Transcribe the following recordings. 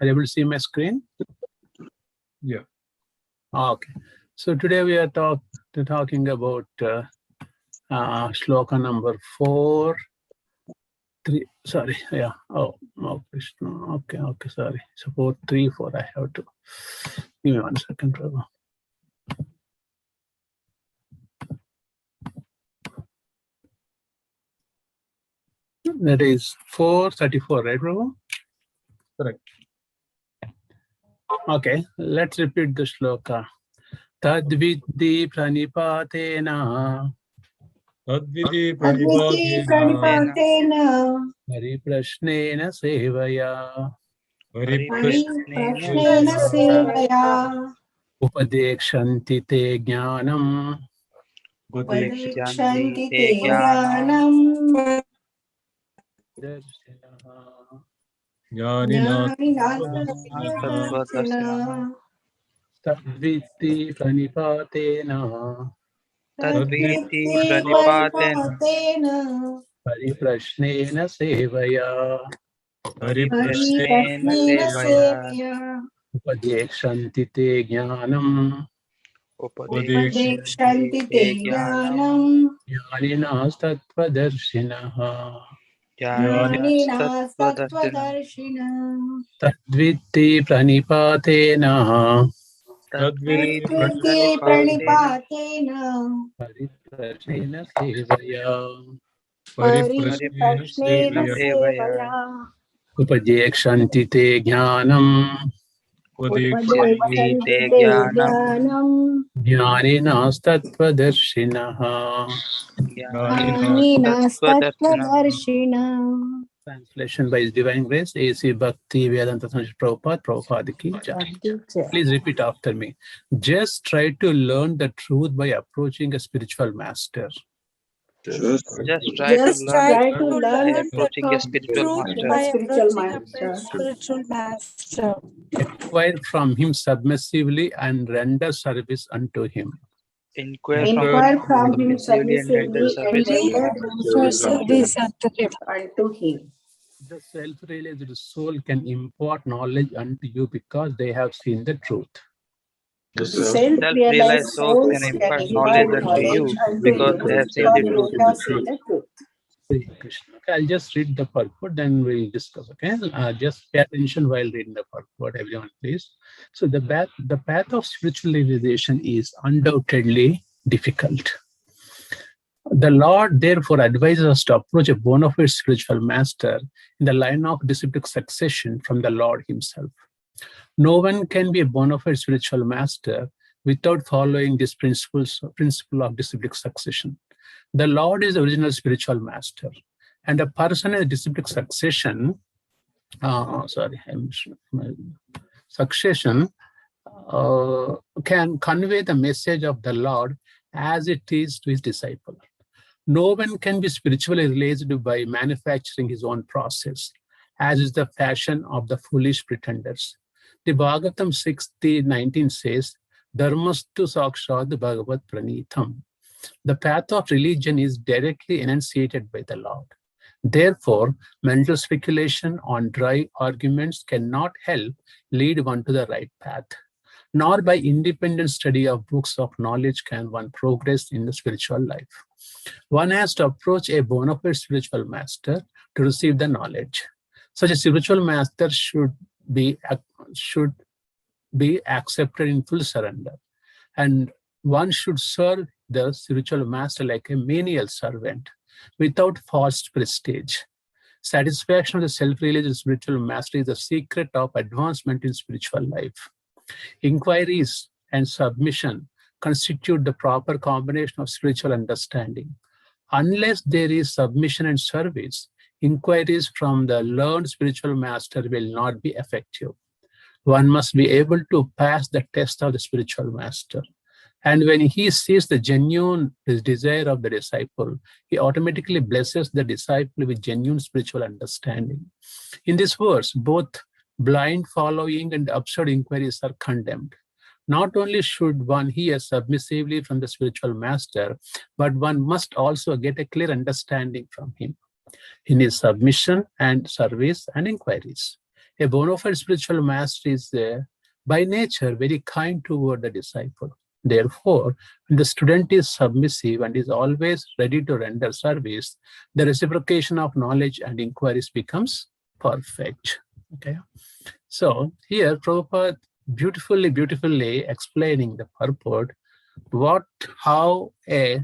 Are you able to see my screen? Yeah. Okay. So today we are talking about shloka number 4, 3. Sorry. Yeah. Oh, Krishna. Okay. Sorry. So 4, 3, 4. I have to give me 1 second, Prabhu. That is 434, right, Prabhu? Correct. Okay. Let's repeat the shloka. Tadvidhi pranipatena Tadvidi pranipatena Pariprashnena sevaya Pariprashnena sevaya Upadekshanti te jnanam Upadekshanti te jnanam Jnanina Tadviti pranipatena Tadviti pranipatena Pariprashnena sevaya Pariprashnena sevaya Upadekshanti te jnanam Upadekshanti te jnanam Jnaninas tattvadarshinaha Jnaninas tattvadarshina Tadviti pranipatena Tadviti pranipatena Pariprashnena sevaya Pariprashnena sevaya Upadekshanti te jnanam Upadekshanti te jnanam Jnaninas tattvadarshinaha. Jnaninas tattvadarshina. Translation by His Divine Grace, A.C. Bhakti Vedanta Sanskrit Prabhupada Ki Jai. Please repeat after me. Just try to learn the truth by approaching a spiritual master. Just try to learn by approaching a spiritual master. Acquire from him submissively and render service unto him. Inquire from him submissively and render service unto him. The self-realized soul can impart knowledge unto you because they have seen the truth. The self-realized souls can impart knowledge unto you because they have seen the truth. Hare Krishna. Okay, I'll just read the purport, then we'll discuss. Okay, just pay attention while reading the purport, everyone, please. So the path of spiritual realization is undoubtedly difficult. The Lord therefore advises us to approach a bona fide spiritual master in the line of disciplic succession from the Lord himself. No one can be a bona fide spiritual master without following this principle of disciplic succession. The Lord is the original spiritual master, and a person in disciplic succession, can convey the message of the Lord as it is to his disciple. No one can be spiritually realized by manufacturing his own process, as is the fashion of the foolish pretenders. The Bhagavatam 6:19 says, Dharmastu sakshat Bhagavad Pranitam. The path of religion is directly enunciated by the Lord. Therefore, mental speculation on dry arguments cannot help lead one to the right path. Nor by independent study of books of knowledge can one progress in the spiritual life. One has to approach a bona fide spiritual master to receive the knowledge. Such a spiritual master should be accepted in full surrender, and one should serve the spiritual master like a menial servant without false prestige. Satisfaction of the self-realized spiritual master is the secret of advancement in spiritual life. Inquiries and submission constitute the proper combination of spiritual understanding. Unless there is submission and service, inquiries from the learned spiritual master will not be effective. One must be able to pass the test of the spiritual master. And when he sees the genuine desire of the disciple, he automatically blesses the disciple with genuine spiritual understanding. In this verse, both blind following and absurd inquiries are condemned. Not only should one hear submissively from the spiritual master, but one must also get a clear understanding from him in his submission and service and inquiries. A bona fide spiritual master is by nature very kind toward the disciple. Therefore, when the student is submissive and is always ready to render service, the reciprocation of knowledge and inquiries becomes perfect. Okay. So here, Prabhupada beautifully explaining the purport, how a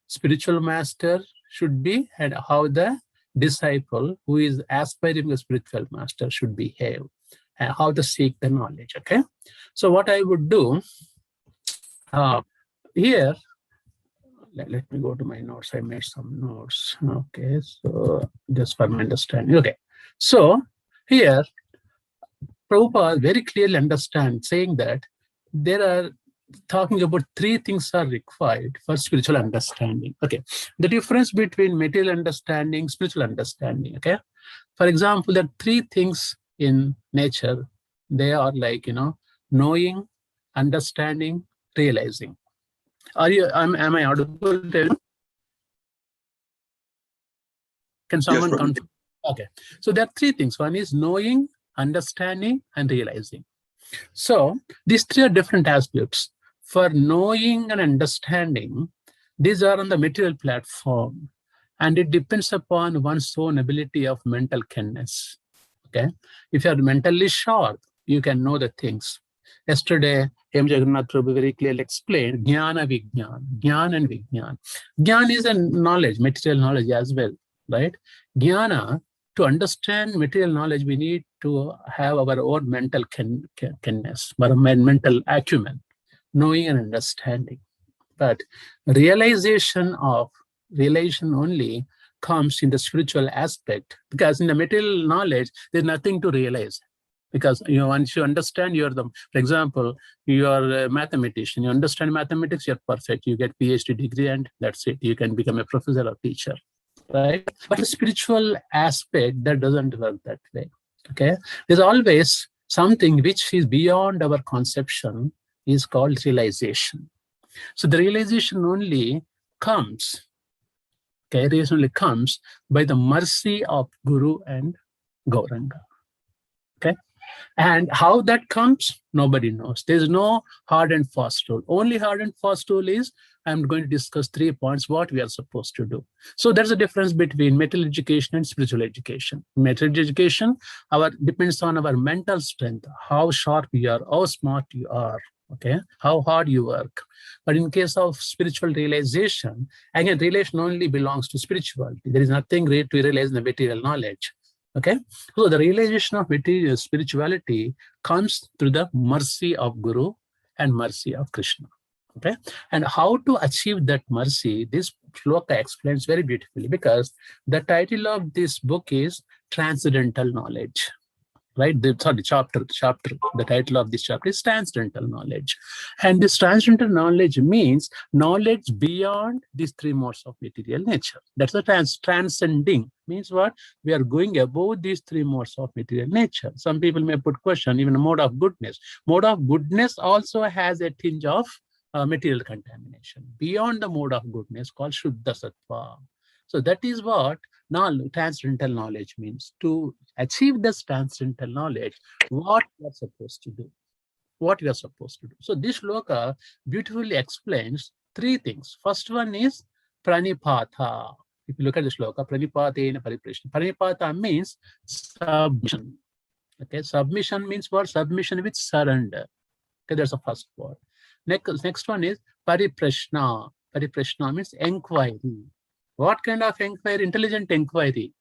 spiritual master should be and how the disciple who is aspiring a spiritual master should behave and how to seek the knowledge. Okay. So what I would do here, let me go to my notes. I made some notes. Okay. So just for my understanding. Okay. So here, Prabhupada very clearly understands, saying that there are talking about three things are required for spiritual understanding. Okay, the difference between material understanding, spiritual understanding. Okay, for example, there are three things in nature. They are like, knowing, understanding, realizing. Am I audible? Can someone confirm? Okay, so there are three things. One is knowing, understanding, and realizing. So these three are different aspects. For knowing and understanding, these are on the material platform, and it depends upon one's own ability of mental keenness. Okay, if you are mentally sharp, you can know the things. Yesterday, M. Jagannath Prabhu very clearly explained Jnana Vijnana, Jnana and Vijnana. Jnana is a knowledge, material knowledge as well, right? Jnana, to understand material knowledge, we need to have our own mental keenness, our mental acumen, knowing and understanding. But realization only comes in the spiritual aspect, because in the material knowledge, there's nothing to realize. Because once you understand, for example, you are a mathematician, you understand mathematics, you're perfect, you get PhD degree, and that's it. You can become a professor or teacher, right? But the spiritual aspect, that doesn't work that way. Okay, there's always something which is beyond our conception, is called realization. So the realization only comes, realization only comes by the mercy of Guru and Gauranga. Okay, and how that comes, nobody knows. There's no hard and fast rule. Only hard and fast rule is, I'm going to discuss 3 points, what we are supposed to do. So there's a difference between material education and spiritual education. Material education, depends on our mental strength, how sharp you are, how smart you are, okay, how hard you work. But in case of spiritual realization, again, realization only belongs to spirituality. There is nothing to realize in the material knowledge. Okay, so the realization of material spirituality comes through the mercy of Guru and mercy of Krishna. Okay, and how to achieve that mercy, this shloka explains very beautifully, because the title of this book is Transcendental Knowledge. Right? Chapter. The title of this chapter is Transcendental Knowledge. And this transcendental knowledge means knowledge beyond these 3 modes of material nature. That's the transcending. Means what? We are going above these 3 modes of material nature. Some people may put question, even a mode of goodness. Mode of goodness also has a tinge of material contamination. Beyond the mode of goodness called Shuddha Sattva. So that is what transcendental knowledge means. To achieve this transcendental knowledge, what we are supposed to do. So this shloka beautifully explains 3 things. First one is Pranipata. If you look at the shloka, Pranipata pariprishna. Pranipata means submission. Okay, submission means what? Submission with surrender. Okay, that's the first word. Next one is pariprishna. Pariprishna means inquiry. What kind of inquiry? Intelligent inquiry.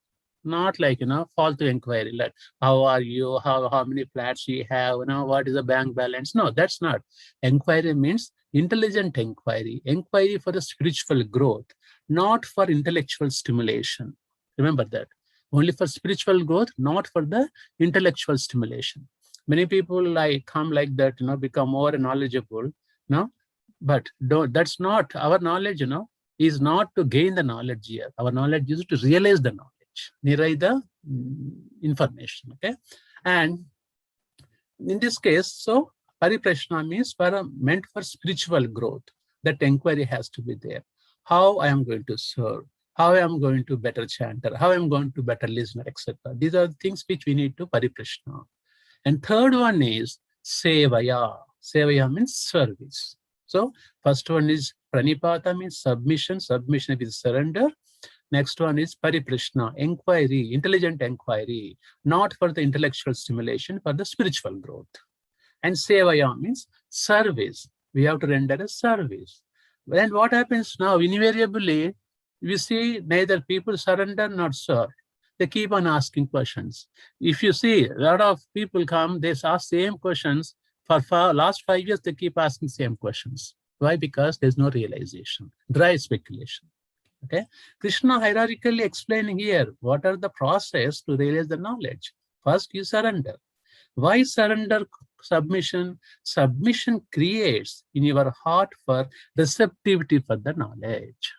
Not like, false inquiry, like how are you, how many flats you have, what is the bank balance. No, that's not. Inquiry means intelligent inquiry. Inquiry for the spiritual growth, not for intellectual stimulation. Remember that. Only for spiritual growth, not for the intellectual stimulation. Many people come like that, become more knowledgeable, but that's not our knowledge, is not to gain the knowledge here. Our knowledge is to realize the knowledge, near the information. Okay, and in this case, so pariprashna means meant for spiritual growth. That inquiry has to be there. How I am going to serve, how I am going to better chanter, how I am going to better listener, etc. These are things which we need to pariprashna. And third one is sevaya. Sevaya means service. So first one is pranipata, means submission. Submission is surrender. Next one is pariprashna, inquiry, intelligent inquiry, not for the intellectual stimulation, for the spiritual growth. And sevaya means service. We have to render a service. Then what happens now? Invariably, we see neither people surrender nor serve. They keep on asking questions. If you see a lot of people come, they ask same questions for last 5 years. They keep asking same questions. Why? Because there's no realization, dry speculation. Okay, Krishna hierarchically explaining here what are the process to realize the knowledge. First, you surrender. Why surrender? Submission. Submission creates in your heart for receptivity for the knowledge.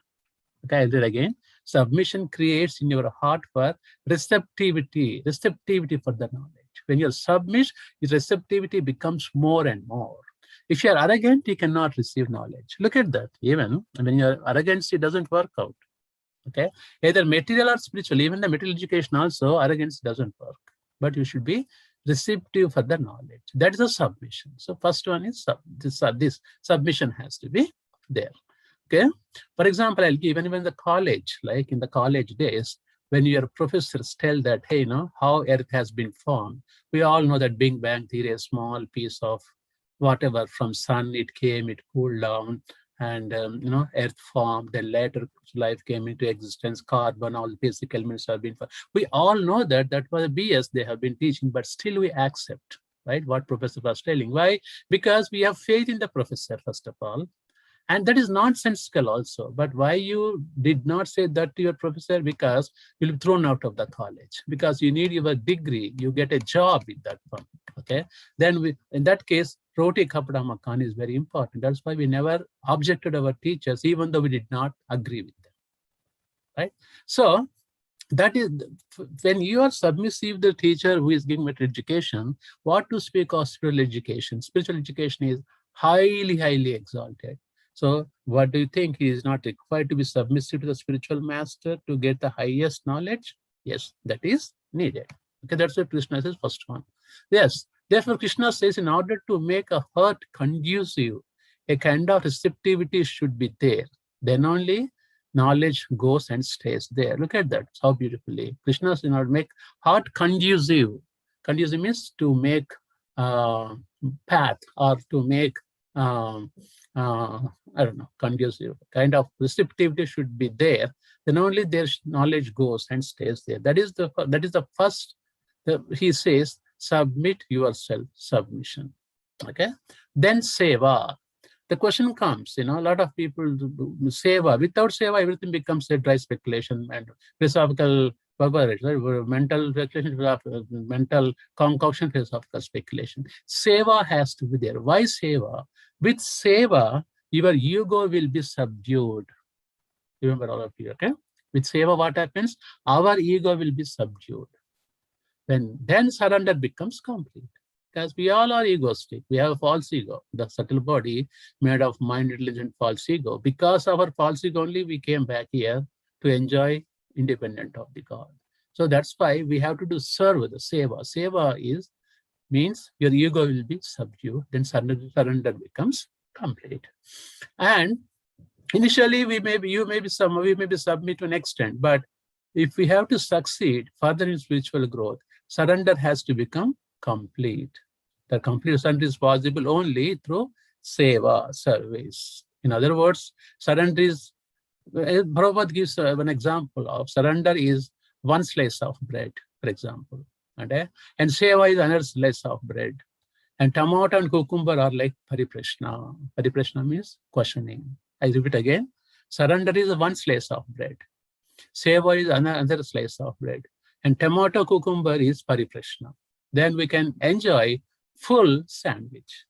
Okay, I'll read again. Submission creates in your heart for receptivity for the knowledge. When you submit, your receptivity becomes more and more. If you are arrogant, you cannot receive knowledge. Look at that. Even when your arrogance, it doesn't work out. Okay, either material or spiritual. Even the material education also, arrogance doesn't work. But you should be receptive for the knowledge. That is a submission. So first one is this submission has to be there. Okay. For example, I'll give even in the college, like in the college days, when your professors tell that, hey, how Earth has been formed. We all know that Big Bang theory, a small piece of whatever from sun, it came, it cooled down, and Earth formed. Then later life came into existence. Carbon, all the basic elements have been formed. We all know that was a BS they have been teaching, but still we accept, right? What professor was telling. Why? Because we have faith in the professor, first of all. And that is nonsensical also. But why you did not say that to your professor? Because you'll be thrown out of the college. Because you need your degree. You get a job in that firm. Okay. Then in that case, roti kapda makan is very important. That's why we never objected our teachers, even though we did not agree with them. Right? So that is when you are submissive to the teacher who is giving better education. What to speak of spiritual education? Spiritual education is highly, highly exalted. So what do you think? He is not required to be submissive to the spiritual master to get the highest knowledge? Yes, that is needed. Okay, that's what Krishna says, first one. Yes, therefore Krishna says in order to make a heart conducive, a kind of receptivity should be there. Then only knowledge goes and stays there. Look at that, how beautifully. Krishna says in order to make heart conducive. Conducive means to make path or to make I don't know, conducive, kind of receptivity should be there. Then only their knowledge goes and stays there. That is the first. He says, submit yourself, submission. Okay. Then seva. The question comes, a lot of people do seva. Without seva, everything becomes a dry speculation and philosophical Bhagavad, right? Mental speculation, mental concoction, philosophical speculation. Seva has to be there. Why seva? With seva, your ego will be subdued. Remember all of you, okay? With seva, what happens? Our ego will be subdued. Then surrender becomes complete. Because we all are egoistic. We have a false ego. The subtle body made of mind, intelligent, false ego. Because of our false ego only, we came back here to enjoy independent of the God. So that's why we have to do serve the seva. Seva means your ego will be subdued, then surrender becomes complete. And initially we may be submit to an extent, but if we have to succeed further in spiritual growth, surrender has to become complete. The complete surrender is possible only through seva, service. In other words, surrender is, Bhagavad gives an example of surrender is one slice of bread, for example. Okay? And seva is another slice of bread. And tomato and cucumber are like pariprashna. Pariprashna means questioning. I repeat again. Surrender is one slice of bread. Seva is another slice of bread. And tomato, cucumber is pariprashna. Then we can enjoy full sandwich.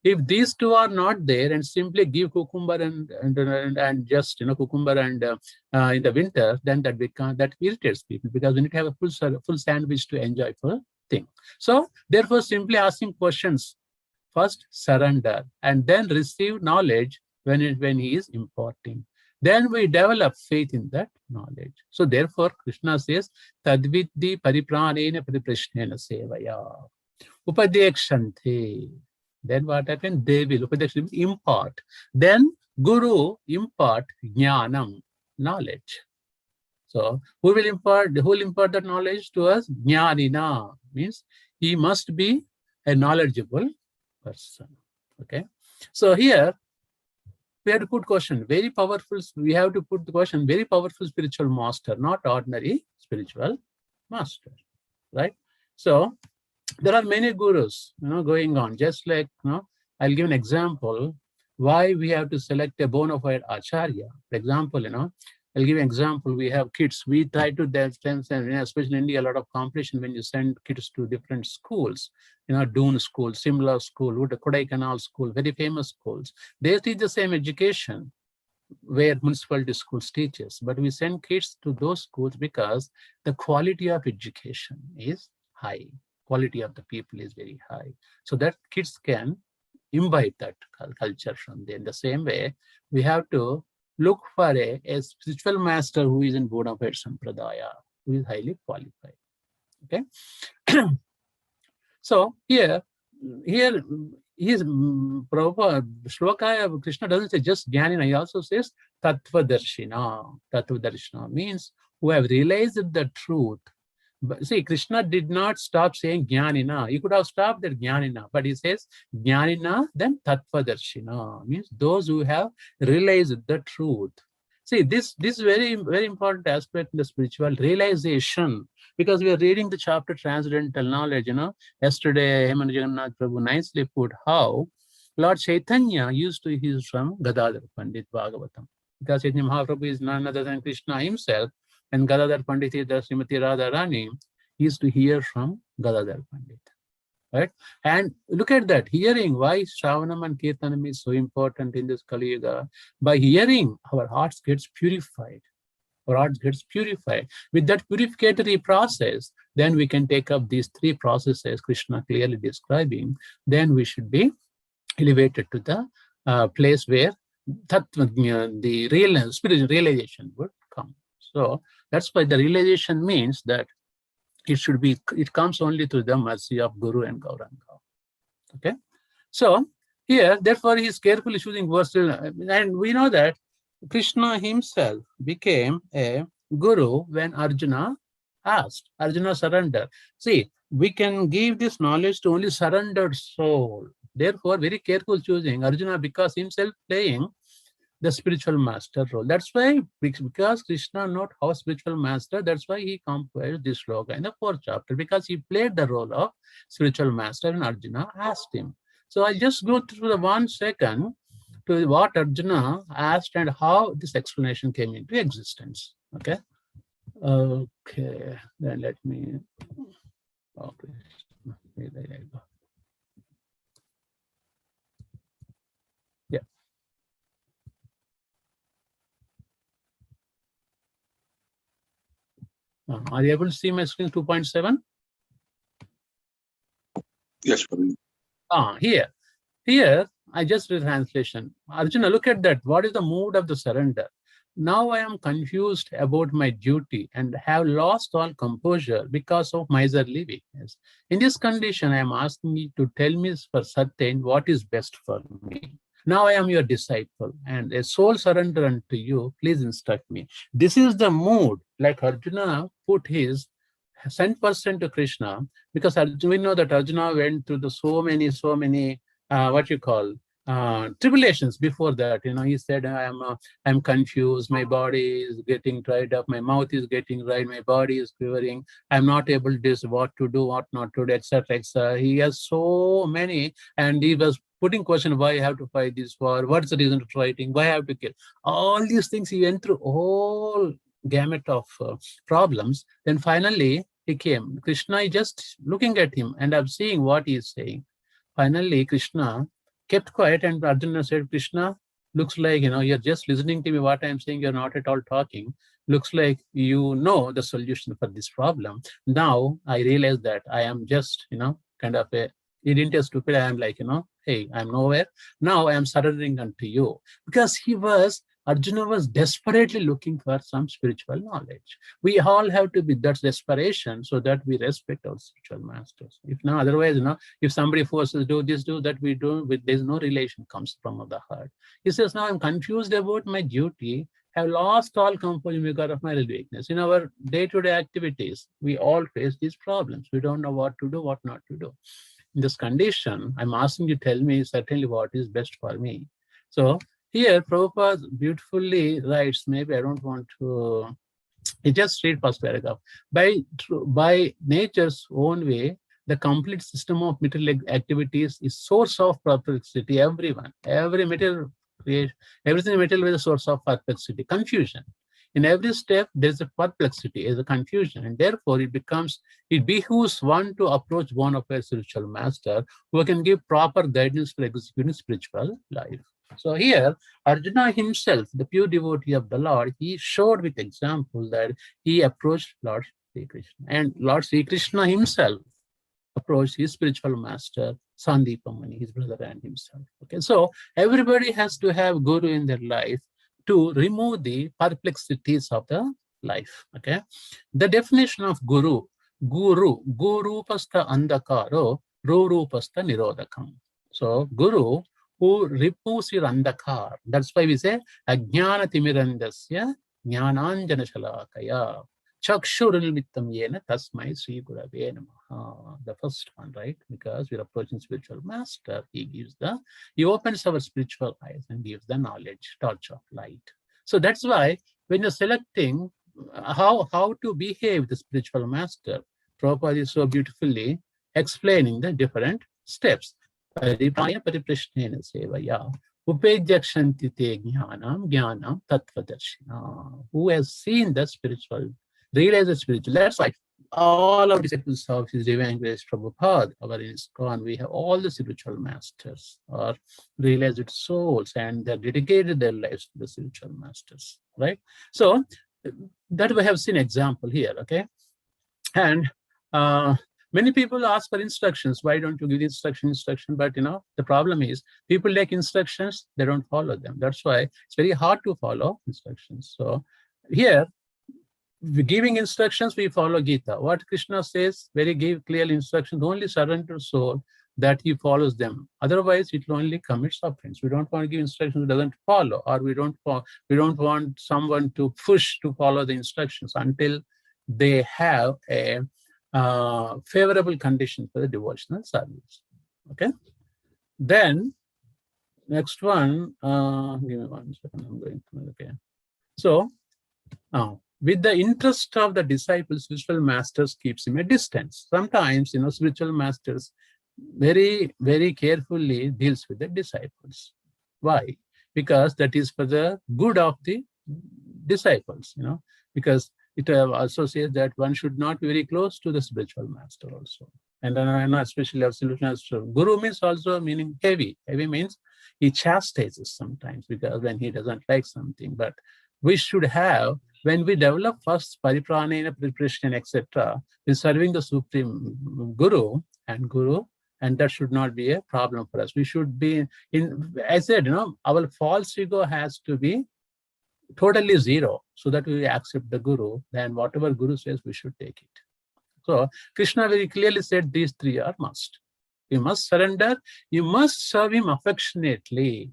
If these two are not there and simply give cucumber and just cucumber and in the winter, then that irritates people, because we need to have a full sandwich to enjoy full thing. So therefore, simply asking questions, first surrender and then receive knowledge when he is imparting. Then we develop faith in that knowledge. So therefore, Krishna says, Tadviddi paripranena pariprashnena sevaya. Upadekshanti. Then what happened? They will impart. Then Guru impart jnanam, knowledge. So who will impart that knowledge to us? Jnanina, means he must be a knowledgeable person. Okay. So here we have to put question, very powerful. We have to put the question, very powerful spiritual master, not ordinary spiritual master, right? So there are many gurus, going on. Just like, I'll give an example why we have to select a bona fide acharya. For example, I'll give an example. We have kids. We try to, especially in India, a lot of competition when you send kids to different schools. Doon School, Simla School, Kodaikanal School, very famous schools. They teach the same education where municipality schools teaches, but we send kids to those schools because the quality of education is high. Quality of the people is very high, so that kids can imbibe that culture from there. In the same way, we have to look for a spiritual master who is in bona fide sampradaya, who is highly qualified. Okay. So here his Prabhupada shloka of Krishna doesn't say just Jnanina, he also says Tattvadarshina. Tattvadarshina means who have realized the truth. But see, Krishna did not stop saying Jnanina. He could have stopped at Jnanina, but he says Jnanina, then Tattvadarshina, means those who have realized the truth. See, this very, very important aspect in the spiritual realization, because we are reading the chapter Transcendental Knowledge. Yesterday, Hemant Jagannath Prabhu nicely put how Lord Chaitanya used to hear from Gadadhar Pandit Bhagavatam. Because Chaitanya Mahaprabhu is none other than Krishna himself, and Gadadhar Pandit is the Srimati Radharani, he used to hear from Gadadhar Pandit. Right? And look at that, hearing. Why Shravanam and Kirtanam is so important in this Kali Yuga? By hearing, our hearts gets purified. Our hearts gets purified. With that purificatory process, then we can take up these three processes Krishna clearly describing. Then we should be elevated to the place where the real spiritual realization would come. So that's why the realization means that it comes only through the mercy of Guru and Gauranga. Okay. So here, therefore, he is carefully choosing verses, and we know that Krishna himself became a guru when Arjuna asked. Arjuna surrendered. See, we can give this knowledge to only surrendered soul. Therefore, very careful choosing Arjuna, because himself playing the spiritual master role. That's why, because Krishna not our spiritual master, that's why he composed this sloka in the 4th chapter, because he played the role of spiritual master and Arjuna asked him. So I'll just go through the 1 second to what Arjuna asked and how this explanation came into existence. Okay. Okay. Then let me. Okay. There I go. Yeah. Are you able to see my screen 2.7? Yes, Prabhu. Here, I just read translation. Arjuna, look at that. What is the mood of the surrender? Now I am confused about my duty and have lost all composure because of miserly weakness. In this condition, I am asking you to tell me for certain what is best for me. Now I am your disciple and a soul surrender unto you. Please instruct me. This is the mood, like Arjuna put his 100% to Krishna, because we know that Arjuna went through the so many tribulations before that. He said, I'm confused, my body is getting dried up, my mouth is getting dry, my body is quivering, I'm not able to do what to do, what not to do, etc. etc. He has so many, and he was putting question, why I have to fight this war, what's the reason of fighting, why I have to kill. All these things he went through, whole gamut of problems. Then finally he came. Krishna is just looking at him and I'm seeing what he is saying. Finally, Krishna kept quiet and Arjuna said, Krishna, looks like, you're just listening to me, what I'm saying, you're not at all talking. Looks like you know the solution for this problem. Now I realize that I am just, kind of a idiot, stupid. I am like, hey, I'm nowhere. Now I am surrendering unto you. Because he was Arjuna was desperately looking for some spiritual knowledge. We all have to be that desperation so that we respect our spiritual masters. If not, otherwise, if somebody forces do this, do that, we do, there's no relation comes from the heart. He says, now I'm confused about my duty. Have lost all composure because of my weakness. In our day-to-day activities, we all face these problems. We don't know what to do, what not to do. In this condition, I'm asking you to tell me certainly what is best for me. So here, Prabhupada beautifully writes, maybe I don't want to, he just read first paragraph. By nature's own way, the complete system of material activities is source of perplexity. Every material creation, everything material is a source of perplexity, confusion. In every step, there's a perplexity, there's a confusion, and therefore it behooves one to approach one of a spiritual master who can give proper guidance for executing spiritual life. So here, Arjuna himself, the pure devotee of the Lord, he showed with example that he approached Lord Sri Krishna, and Lord Sri Krishna himself approached his spiritual master, Sandipamani, his brother and himself. Okay, so everybody has to have Guru in their life to remove the perplexities of the life. Okay, the definition of Guru Rupasta Andakaro, Rupasta Nirodakam. So Guru, who removes your andakar. That's why we say Ajnana Timirandasya Jnananjana Shalakaya Chakshurulmittam Yena Tasmai Sri Gurave Namaha. The first one, right? Because we're approaching spiritual master, he opens our spiritual eyes and gives the knowledge, torch of light. So that's why when you're selecting how to behave with the spiritual master, Prabhupada is so beautifully explaining the different steps. Paripaya pariprashnena sevaya upejyakshanti te jnanam tattvadarshina. Who has seen the spiritual, realized the spiritual. That's why all our disciples of His Divine Grace Prabhupada, our ISKCON, we have all the spiritual masters or realized souls, and they dedicated their lives to the spiritual masters, right? So that we have seen example here, okay? And many people ask for instructions. Why don't you give the instruction? But the problem is people take instructions, they don't follow them. That's why it's very hard to follow instructions. So here, giving instructions, we follow Gita. What Krishna says, very clear instructions, only surrender soul that he follows them. Otherwise, it will only commit sufferings. We don't want to give instructions that doesn't follow, or we don't want someone to push to follow the instructions until they have a favorable condition for the devotional service. Okay. Then next one, give me 1 second. I'm going to, okay. So with the interest of the disciples, spiritual masters keeps him a distance. Sometimes, spiritual masters very, very carefully deals with the disciples. Why? Because that is for the good of the disciples, because it also says that one should not be very close to the spiritual master also. And especially our spiritual master. Guru means also meaning heavy. Heavy means he chastises sometimes because when he doesn't like something. But we should have, when we develop first paripranena, preparation, etc., in serving the supreme Guru, and that should not be a problem for us. We should be I said, our false ego has to be totally zero, so that we accept the Guru. Then whatever Guru says, we should take it. So Krishna very clearly said these three are must. You must surrender. You must serve him affectionately.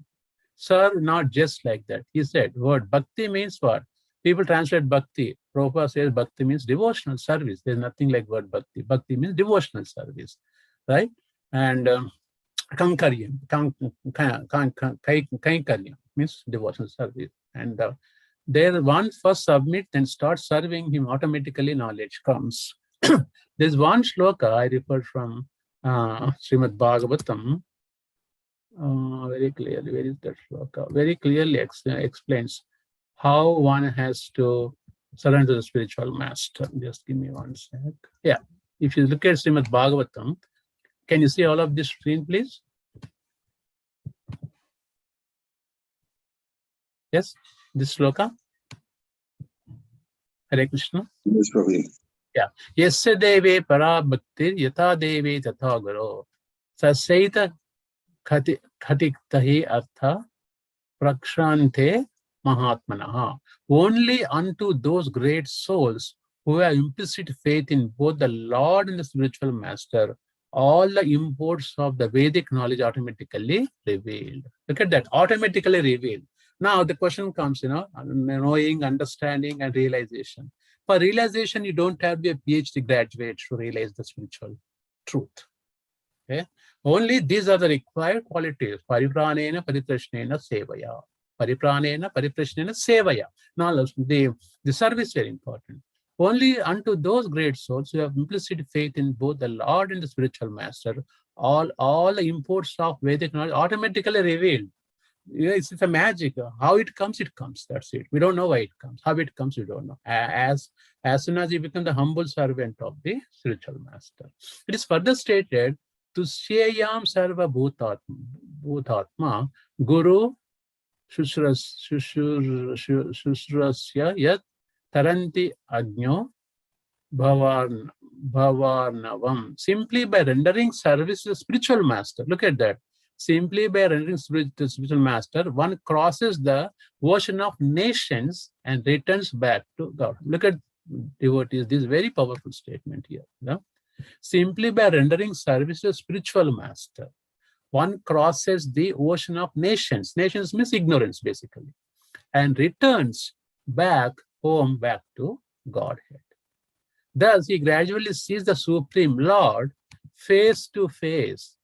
Serve not just like that. He said, word bhakti means what? People translate bhakti. Prabhupada says bhakti means devotional service. There's nothing like word bhakti. Bhakti means devotional service, right? And kankaryam means devotional service. And there one first submit, then start serving him, automatically knowledge comes. There's one shloka I refer from Srimad Bhagavatam. Very clearly, where is that shloka? Very clearly explains how one has to surrender to the spiritual master. Just give me 1 sec. Yeah, if you look at Srimad Bhagavatam, can you see all of this screen, please? Yes, this shloka. Hare Krishna. Yes, Prabhu. Yeah. Yasya deve para bhaktir yata deve tatha guru sasaita khatiktahi artha prakshante Mahatmanaha. Only unto those great souls who have implicit faith in both the Lord and the spiritual master, all the imports of the Vedic knowledge automatically revealed. Look at that, automatically revealed. Now the question comes, knowing, understanding, and realization. For realization, you don't have to be a PhD graduate to realize the spiritual truth. Okay? Only these are the required qualities. Paripranena, pariprashnena, sevaya. Paripranena, pariprashnena, sevaya. Now, the service is very important. Only unto those great souls who have implicit faith in both the Lord and the spiritual master, all the imports of Vedic knowledge automatically revealed. It's a magic. How it comes, it comes. That's it. We don't know why it comes. How it comes, we don't know. As soon as you become the humble servant of the spiritual master. It is further stated, to Sheyam Sarva Bhutatma Guru Shushrasya Yat Taranti Agno Bhavarnavam. Simply by rendering service to the spiritual master. Look at that. Simply by rendering service to the spiritual master, one crosses the ocean of nations and returns back to God. Look at devotees. This is very powerful statement here. Simply by rendering service to the spiritual master, one crosses the ocean of nations. Nations means ignorance, basically, and returns back home, back to Godhead. Thus, he gradually sees the Supreme Lord face to face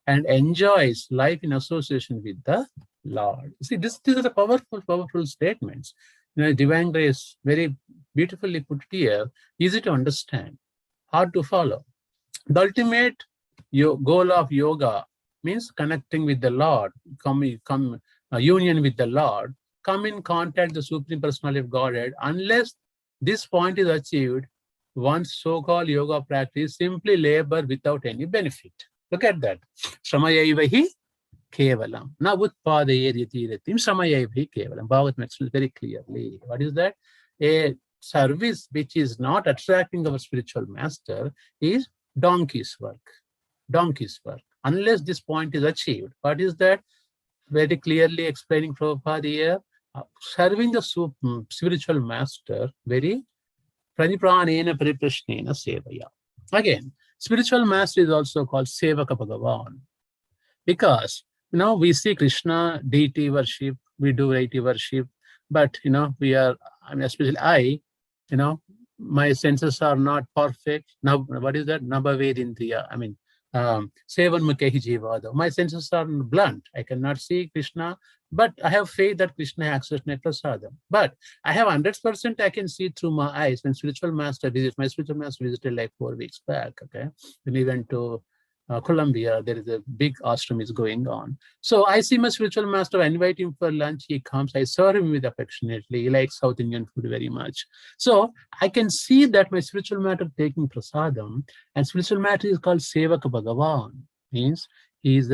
and enjoys life in association with the Lord. See, these are the powerful statements. Divine grace, very beautifully put here, easy to understand, hard to follow. The ultimate goal of yoga means connecting with the Lord, union with the Lord, come in contact with the Supreme Personality of Godhead. Unless this point is achieved, one's so-called yoga practice simply labor without any benefit. Look at that. Shamayaivahi kevalam. Na utpadayeriti shamayaivahi kevalam. Bhagavad makes it very clearly. What is that? A service which is not attracting our spiritual master is donkey's work. Donkey's work. Unless this point is achieved. What is that? Very clearly explaining Prabhupada here. Serving the spiritual master, very pranipranena pariprashnena sevaya. Again, spiritual master is also called Sevaka Bhagavan. Because, we see Krishna deity worship, we do deity worship, but, we are, especially my senses are not perfect. Now, what is that? Nabhavedindriya. Sevan Mukehi Jivada. My senses are blunt. I cannot see Krishna, but I have faith that Krishna accessed my prasadam. But I have 100% I can see through my eyes. When my spiritual master visited like 4 weeks back. Okay, when we went to Colombia, there is a big ashram is going on. So I see my spiritual master, I invite him for lunch, he comes, I serve him with affectionately. He likes South Indian food very much. So I can see that my spiritual master taking prasadam, and spiritual master is called Sevaka Bhagavan. Means he is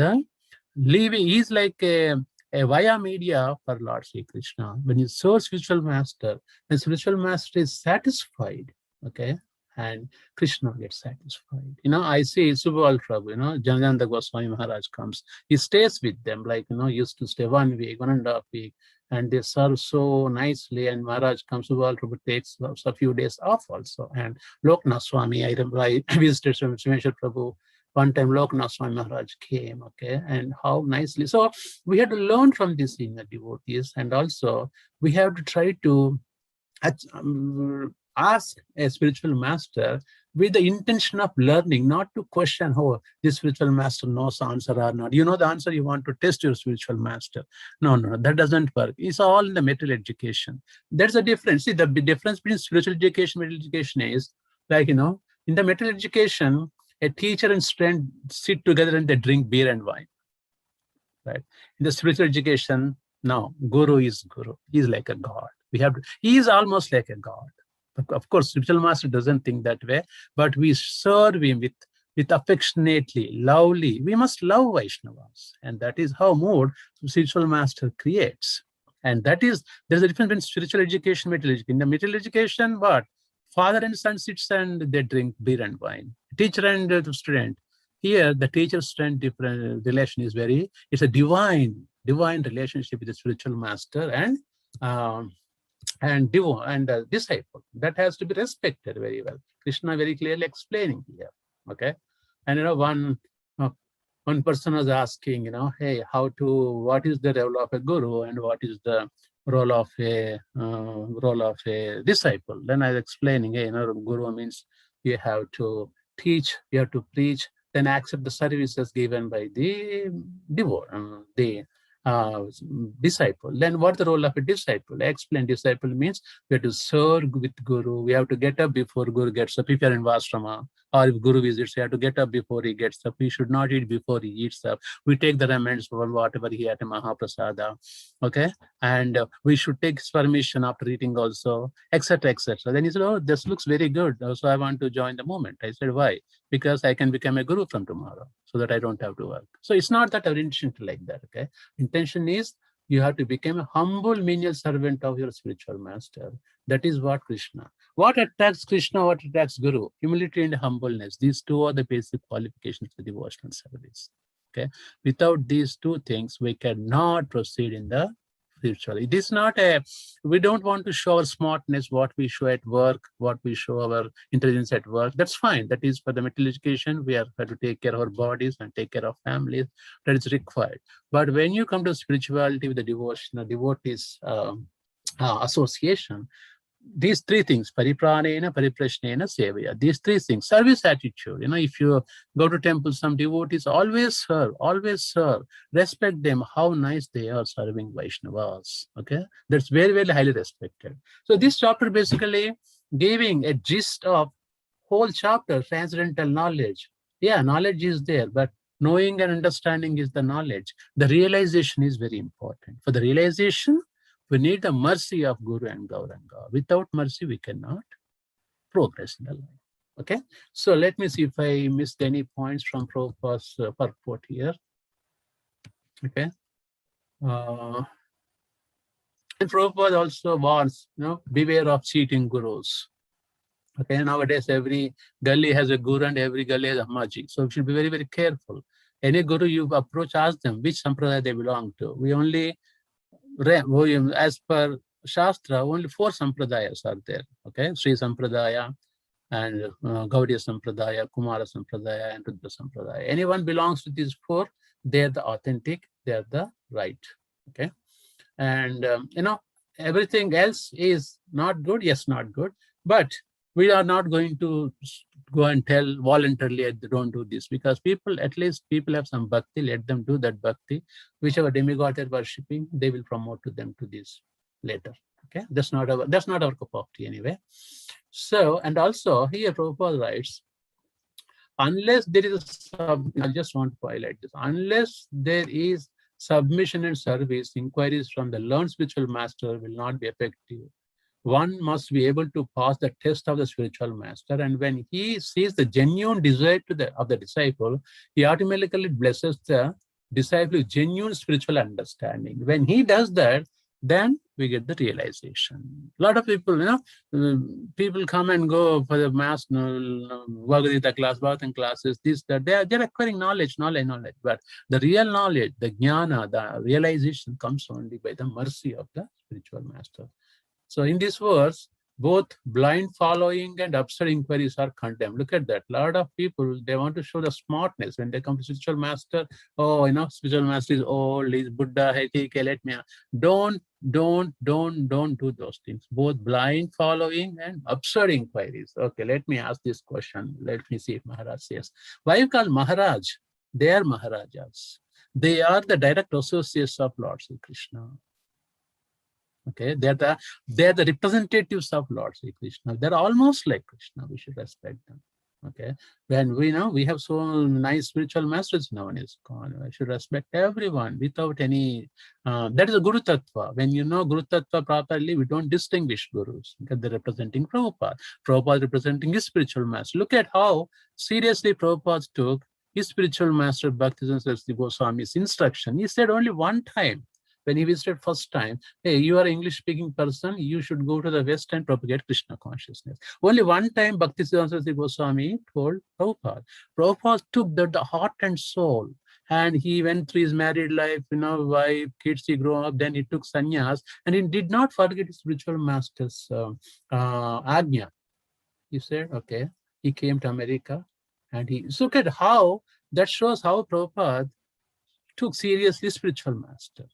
he's like a via media for Lord Sri Krishna. When you serve spiritual master, the spiritual master is satisfied, okay, and Krishna gets satisfied. I see Subal Prabhu, Janananda Goswami Maharaj comes. He stays with them, like, used to stay 1 week, 1.5 weeks, and they serve so nicely. And Maharaj comes, Subal Prabhu takes a few days off also. And Loknath Swami, I visited Shimeshwar Prabhu. One time Loknath Swami Maharaj came, okay, and how nicely. So we have to learn from these senior devotees, and also we have to try to ask a spiritual master with the intention of learning, not to question, oh, this spiritual master knows the answer or not. You know the answer, you want to test your spiritual master. No, that doesn't work. It's all in the material education. There's a difference. See, the difference between spiritual education and material education is, like, in the material education, a teacher and student sit together and they drink beer and wine. Right? In the spiritual education, no, Guru is Guru. He's like a God. He is almost like a God. Of course, spiritual master doesn't think that way, but we serve him with affectionately, lovely. We must love Vaishnavas, and that is how mood spiritual master creates. And there's a difference between spiritual education and material education. In the material education, what? Father and son sits and they drink beer and wine. Teacher and student. Here, the teacher-student relation is it's a divine divine relationship with the spiritual master and disciple. That has to be respected very well. Krishna very clearly explaining here. Okay, and one person was asking, hey, what is the role of a guru and what is the role of a disciple? Then I was explaining, hey, guru means you have to teach, you have to preach, then accept the services given by the disciple. Then what the role of a disciple? I explained disciple means we have to serve with guru. We have to get up before guru gets up. If you are in Vashrama, or if guru visits, you have to get up before he gets up. We should not eat before he eats up. We take the remnants for whatever he had in Mahaprasada. Okay, and we should take his permission after eating also, etc., etc. Then he said, oh, this looks very good. So I want to join the movement. I said, why? Because I can become a guru from tomorrow, so that I don't have to work. So it's not that our intention like that. Okay, intention is you have to become a humble menial servant of your spiritual master. That is what Krishna. What attracts Krishna, what attracts Guru? Humility and humbleness. These two are the basic qualifications for devotional service. Okay. Without these two things, we cannot proceed in the spiritual. It is not we don't want to show our smartness, what we show at work, what we show our intelligence at work. That's fine. That is for the material education. We are to take care of our bodies and take care of families. That is required. But when you come to spirituality with the devotees association, these three things, paripranena, pariprashnena, sevaya, these three things, service attitude. If you go to temple, some devotees always serve, respect them, how nice they are serving Vaishnavas. Okay, that's very, very highly respected. So this chapter basically giving a gist of whole chapter, transcendental knowledge. Yeah, knowledge is there, but knowing and understanding is the knowledge. The realization is very important. For the realization, we need the mercy of Guru and Gauranga. Without mercy, we cannot progress in the life. Okay, so let me see if I missed any points from Prabhupada's purport here. Okay, and Prabhupada also warns, beware of cheating gurus. Okay, nowadays every gully has a guru and every gully has a maji. So we should be very, very careful. Any guru you approach, ask them which sampradaya they belong to. We only, as per Shastra, only 4 sampradayas are there. Okay, Sri Sampradaya and Gaudiya Sampradaya, Kumara Sampradaya, and Rudra Sampradaya. Anyone belongs to these 4, they're the authentic, they're the right. Okay, and everything else is not good. Yes, not good, but we are not going to go and tell voluntarily, don't do this, because at least people have some bhakti, let them do that bhakti. Whichever demigod they're worshipping, they will promote to them to this later. Okay, that's not our cup of tea anyway. So, and also here Prabhupada writes, unless there is I just want to highlight this, unless there is submission and service, inquiries from the learned spiritual master will not be effective. One must be able to pass the test of the spiritual master, and when he sees the genuine desire of the disciple, he automatically blesses the disciple with genuine spiritual understanding. When he does that, then we get the realization. A lot of people, people come and go for the mass, Bhagavad Gita class, Bhagavatam classes, this, that. They're acquiring knowledge. But the real knowledge, the jnana, the realization comes only by the mercy of the spiritual master. So in this verse, both blind following and absurd inquiries are condemned. Look at that. A lot of people, they want to show the smartness when they come to spiritual master. Oh, spiritual master is old, he's Buddha, hey, let me. Don't do those things. Both blind following and absurd inquiries. Okay, let me ask this question. Let me see if Maharaj says. Why you call Maharaj? They are Maharajas. They are the direct associates of Lord Sri Krishna. Okay, they're the representatives of Lord Sri Krishna. They're almost like Krishna. We should respect them. Okay, when we have so nice spiritual masters now in ISKCON, I should respect everyone without any. That is a Guru Tattva. When you know Guru Tattva properly, we don't distinguish gurus because they're representing Prabhupada. Prabhupada representing his spiritual master. Look at how seriously Prabhupada took his spiritual master Bhaktivedanta Saraswati Goswami's instruction. He said only one time. When he visited first time, hey, you are an English-speaking person, you should go to the West and propagate Krishna consciousness. Only one time Bhaktivedanta Saraswati Goswami told Prabhupada. Prabhupada took the heart and soul. And he went through his married life, wife, kids, he grew up, then he took sannyas, and he did not forget his spiritual master's Agnya. He said, okay, he came to America, and look at how, that shows how Prabhupada took seriously spiritual master.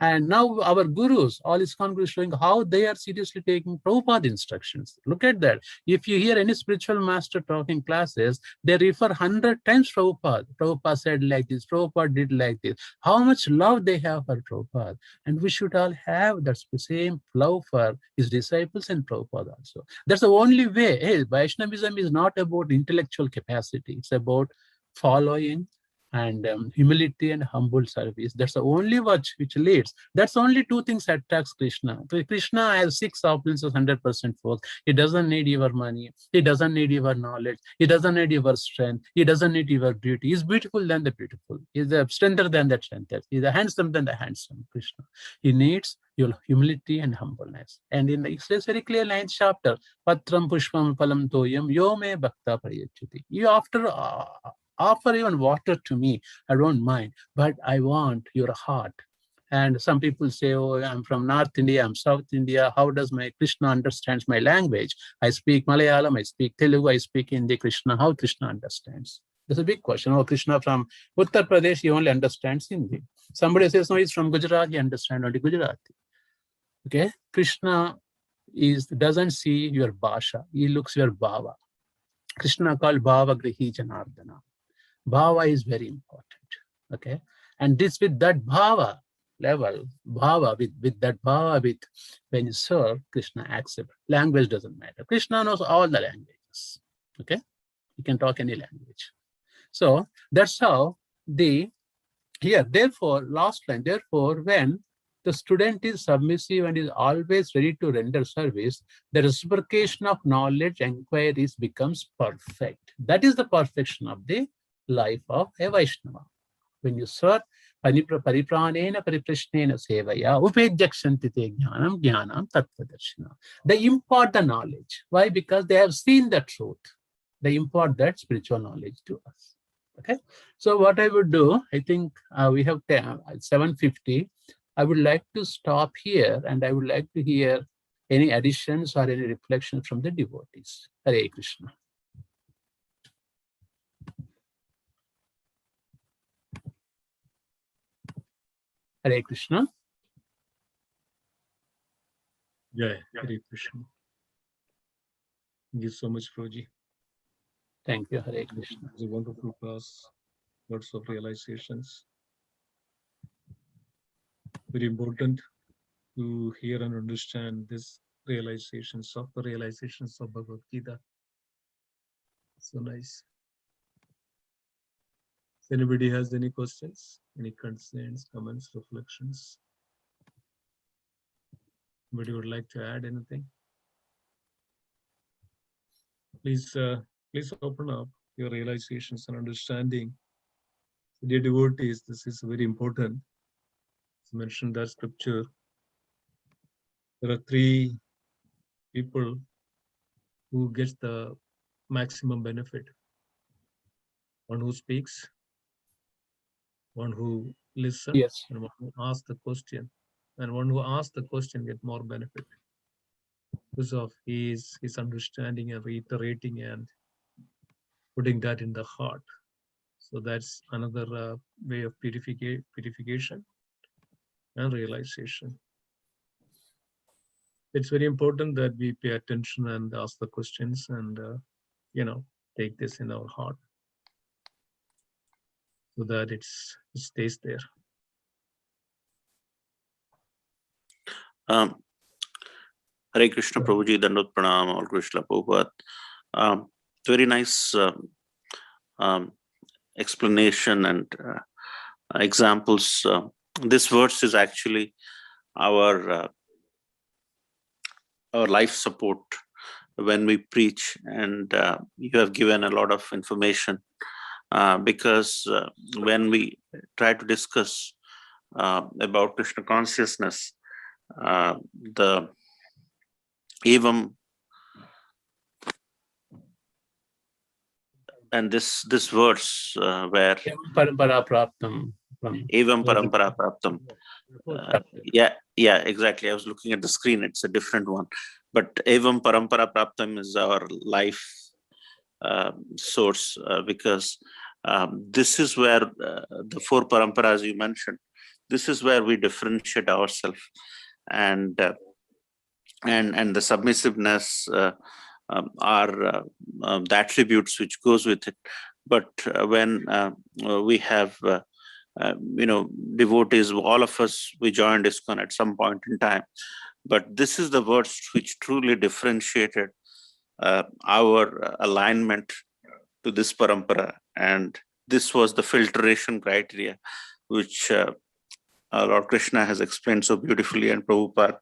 And now our gurus, all ISKCON gurus, showing how they are seriously taking Prabhupada instructions. Look at that. If you hear any spiritual master talking classes, they refer 100 times Prabhupada. Prabhupada said like this, Prabhupada did like this. How much love they have for Prabhupada. And we should all have that same love for his disciples and Prabhupada also. That's the only way. Hey, Vaishnavism is not about intellectual capacity. It's about following and humility and humble service. That's the only watch which leads. That's only two things attracts Krishna. Krishna has 6 opulence of 100% force. He doesn't need your money. He doesn't need your knowledge. He doesn't need your strength. He doesn't need your beauty. He's beautiful than the beautiful. He's strengther than the strength. He's handsome than the handsome. Krishna. He needs your humility and humbleness. And it says very clear, 9th chapter, Patram Pushpam Palam Toyam Yo Me Bhakta Prayachati. You offer even water to me, I don't mind, but I want your heart. And some people say, oh, I'm from North India, I'm South India. How does my Krishna understands my language? I speak Malayalam, I speak Telugu, I speak Hindi. Krishna, how Krishna understands? That's a big question. Oh, Krishna from Uttar Pradesh, he only understands Hindi. Somebody says, no, he's from Gujarat, he understands only Gujarati. Okay, Krishna doesn't see your bhasha, he looks your bhava. Krishna called bhava grihi janardana. Bhava is very important, okay? And this with that bhava level, with that bhava, when you serve, Krishna accepts. Language doesn't matter. Krishna knows all the languages, okay? He can talk any language. So that's how therefore, last line, therefore, when the student is submissive and is always ready to render service, the reciprocation of knowledge inquiries becomes perfect. That is the perfection of the life of a Vaishnava. When you serve, paripranena pariprashnena sevaya upejyakshanti te jnanam jnanam tattvadarshina. They impart the knowledge. Why? Because they have seen the truth. They impart that spiritual knowledge to us. Okay. So what I would do, I think we have 7:50. I would like to stop here, and I would like to hear any additions or any reflections from the devotees. Hare Krishna. Hare Krishna. Jai, Hare Krishna. Thank you so much, Prabhuji. Thank you, Hare Krishna. It was a wonderful class. Lots of realizations. Very important to hear and understand this realizations of the realizations of Bhagavad Gita. So nice. If anybody has any questions, any concerns, comments, reflections? Anybody would like to add anything? Please open up your realizations and understanding. Dear devotees, this is very important. As mentioned that scripture, there are 3 people who get the maximum benefit. One who speaks, one who listens, Yes. and one who asks the question. And one who asks the question get more benefit because of his understanding and reiterating and putting that in the heart. So that's another way of purification and realization. It's very important that we pay attention and ask the questions and take this in our heart so that it stays there. Hare Krishna, Prabhuji, Dandot Pranam, all Krishna Prabhupada. Very nice explanation and examples. This verse is actually our life support when we preach, and you have given a lot of information because when we try to discuss about Krishna consciousness, the evam this verse where Parampara Praptam. Evam Parampara Praptam. Yeah, exactly. I was looking at the screen. It's a different one. But Evam Parampara Praptam is our life source, because this is where the four paramparas you mentioned, this is where we differentiate ourselves, and the submissiveness are the attributes which goes with it. But when we have devotees, all of us, we joined ISKCON at some point in time, but this is the words which truly differentiated our alignment to this parampara, and this was the filtration criteria which Lord Krishna has explained so beautifully, and Prabhupada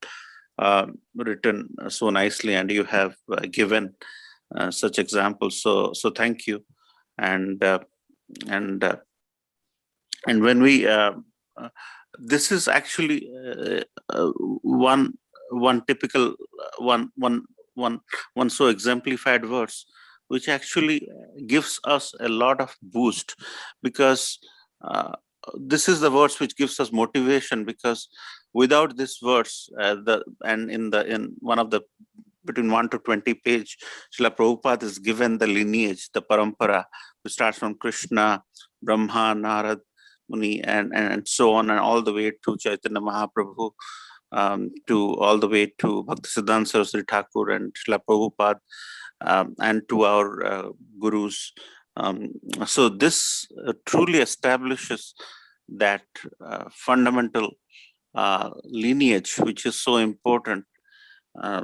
written so nicely, and you have given such examples. So thank you. And when we this is actually one typical one so exemplified verse, which actually gives us a lot of boost, because this is the verse which gives us motivation, because without this verse, in one of the between 1 to 20 page, Srila Prabhupada is given the lineage, the parampara, which starts from Krishna, Brahma, Narad, Muni, and so on, and all the way to Chaitanya Mahaprabhu, to all the way to Bhaktisiddhanta Saraswati Thakur and Srila Prabhupada, and to our gurus. So this truly establishes that fundamental lineage, which is so important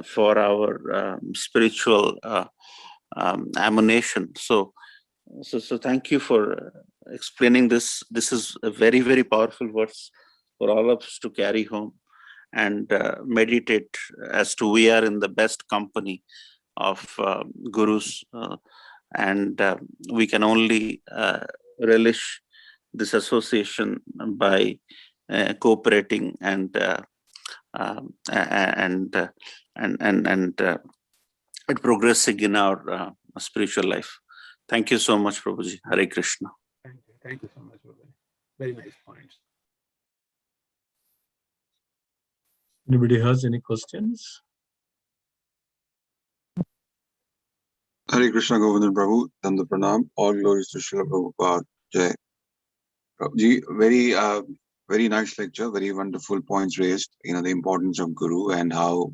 for our spiritual ammunition. So thank you for explaining this. This is a very, very powerful verse for all of us to carry home and meditate as to we are in the best company of gurus, and we can only relish this association by cooperating and progressing in our spiritual life. Thank you so much, Prabhuji. Hare Krishna. Thank you so much, Prabhuji. Very nice points. Anybody has any questions? Hare Krishna, Govardhan Prabhu, Danda Pranam, all glories to Srila Prabhupada. Jai. Prabhuji, very nice lecture, very wonderful points raised, the importance of Guru and how,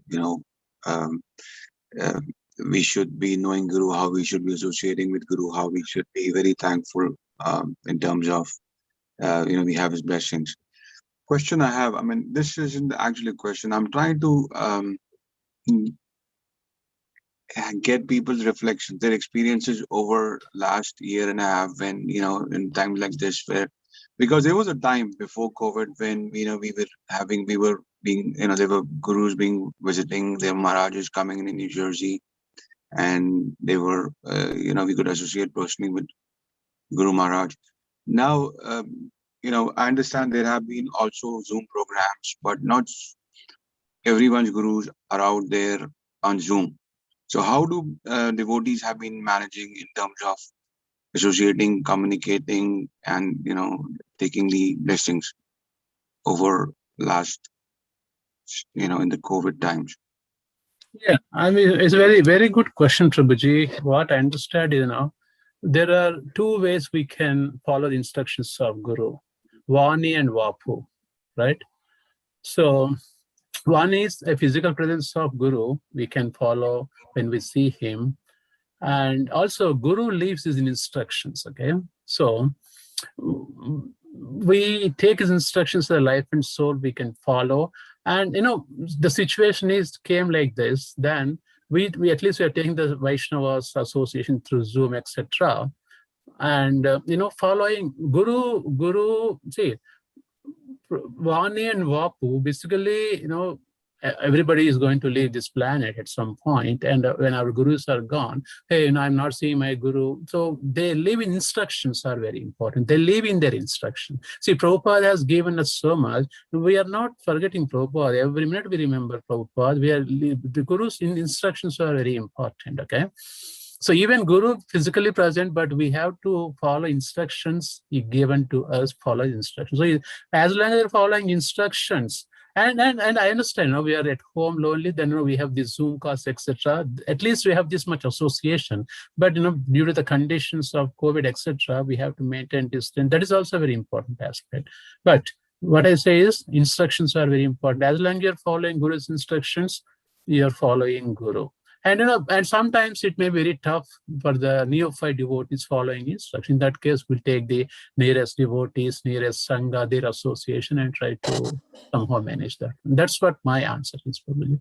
we should be knowing Guru, how we should be associating with Guru, how we should be very thankful in terms of, we have his blessings. Question I have, this isn't actually a question. I'm trying to get people's reflections, their experiences over last year and a half when, in times like this, where, because there was a time before COVID when, there were gurus visiting, their Maharajas coming in New Jersey, and they were, we could associate personally with Guru Maharaj. Now, I understand there have been also Zoom programs, but not everyone's gurus are out there on Zoom. So how do devotees have been managing in terms of associating, communicating, and, taking the blessings over last, in the COVID times? Yeah, it's a very, very good question, Prabhuji. What I understand is, there are two ways we can follow the instructions of Guru, Vani and Vapu, right? So one is a physical presence of Guru we can follow when we see him. And also Guru leaves his instructions, okay? So we take his instructions as a life and soul we can follow. And, the situation came like this, then we at least we are taking the Vaishnavas association through Zoom, etc. And, following Guru, see, Vani and Vapu, basically, everybody is going to leave this planet at some point, and when our gurus are gone, hey, I'm not seeing my guru. So they live in instructions are very important. They live in their instruction. See, Prabhupada has given us so much. We are not forgetting Prabhupada. Every minute we remember Prabhupada. The gurus' instructions are very important, okay? So even Guru physically present, but we have to follow instructions given to us, follow instructions. So as long as we're following instructions, and I understand, we are at home lonely, then we have this Zoom calls, etc. At least we have this much association. But due to the conditions of COVID, etc., we have to maintain distance. That is also a very important aspect. But what I say is instructions are very important. As long as you're following Guru's instructions, you're following Guru. And and sometimes it may be very tough for the neophyte devotees following instruction. In that case, we'll take the nearest devotees, nearest sangha, their association, and try to somehow manage that. And that's what my answer is probably.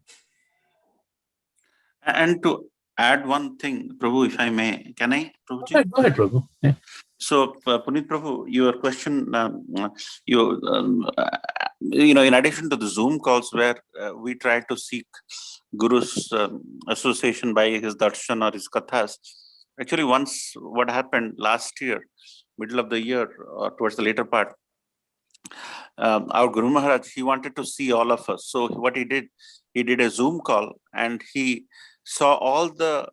And to add one thing, Prabhu, if I may, can I, Prabhuji? Go ahead, Prabhu. Yeah. So, Puneet Prabhu, your question, in addition to the Zoom calls where we try to seek Guru's association by his darshan or his kathas, actually once what happened last year, middle of the year or towards the later part, our Guru Maharaj, he wanted to see all of us. So what he did a Zoom call and he saw all the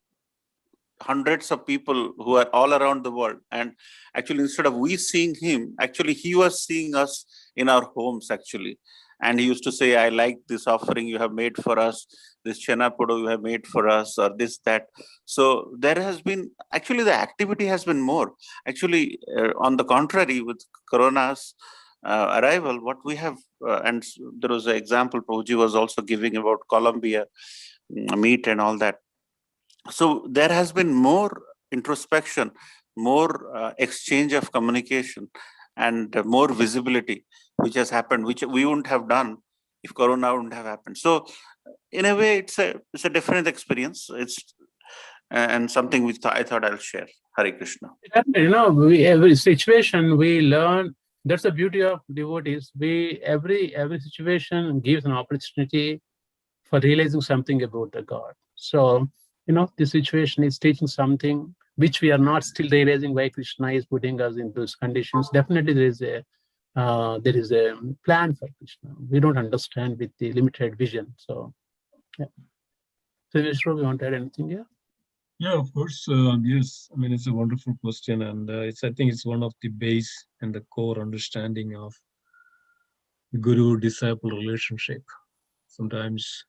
hundreds of people who are all around the world. And actually, instead of we seeing him, actually he was seeing us in our homes actually. And he used to say, I like this offering you have made for us, this Chenapodo you have made for us, or this, that. So there has been, actually the activity has been more. Actually, on the contrary, with Corona's arrival, what we have, and there was an example Prabhuji was also giving about Colombia, meat and all that. So there has been more introspection, more exchange of communication, and more visibility, which has happened, which we wouldn't have done if Corona wouldn't have happened. So in a way, it's a different experience. It's and something which I thought I'll share. Hare Krishna. Every situation we learn. That's the beauty of devotees. Every situation gives an opportunity for realizing something about the God. So this situation is teaching something which we are not still realizing why Krishna is putting us in those conditions. Definitely there is a plan for Krishna. We don't understand with the limited vision. So yeah. So Vishnu, you want to add anything here? Yeah, of course. Yes, I mean, it's a wonderful question, and I think it's one of the base and the core understanding of guru-disciple relationship. Sometimes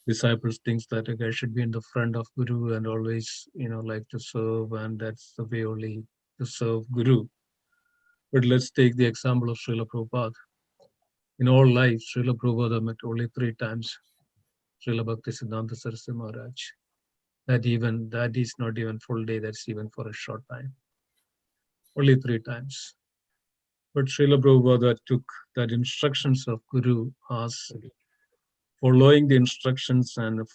disciples think that a guy should be in the front of Guru and always, like to serve, and that's the way only to serve Guru. But let's take the example of Srila Prabhupada. In all life, Srila Prabhupada met only 3 times Srila Bhaktisiddhanta Saraswati Maharaj. That is not even full day, that's even for a short time. Only 3 times. But Srila Prabhupada took that instructions of Guru as following the instructions and,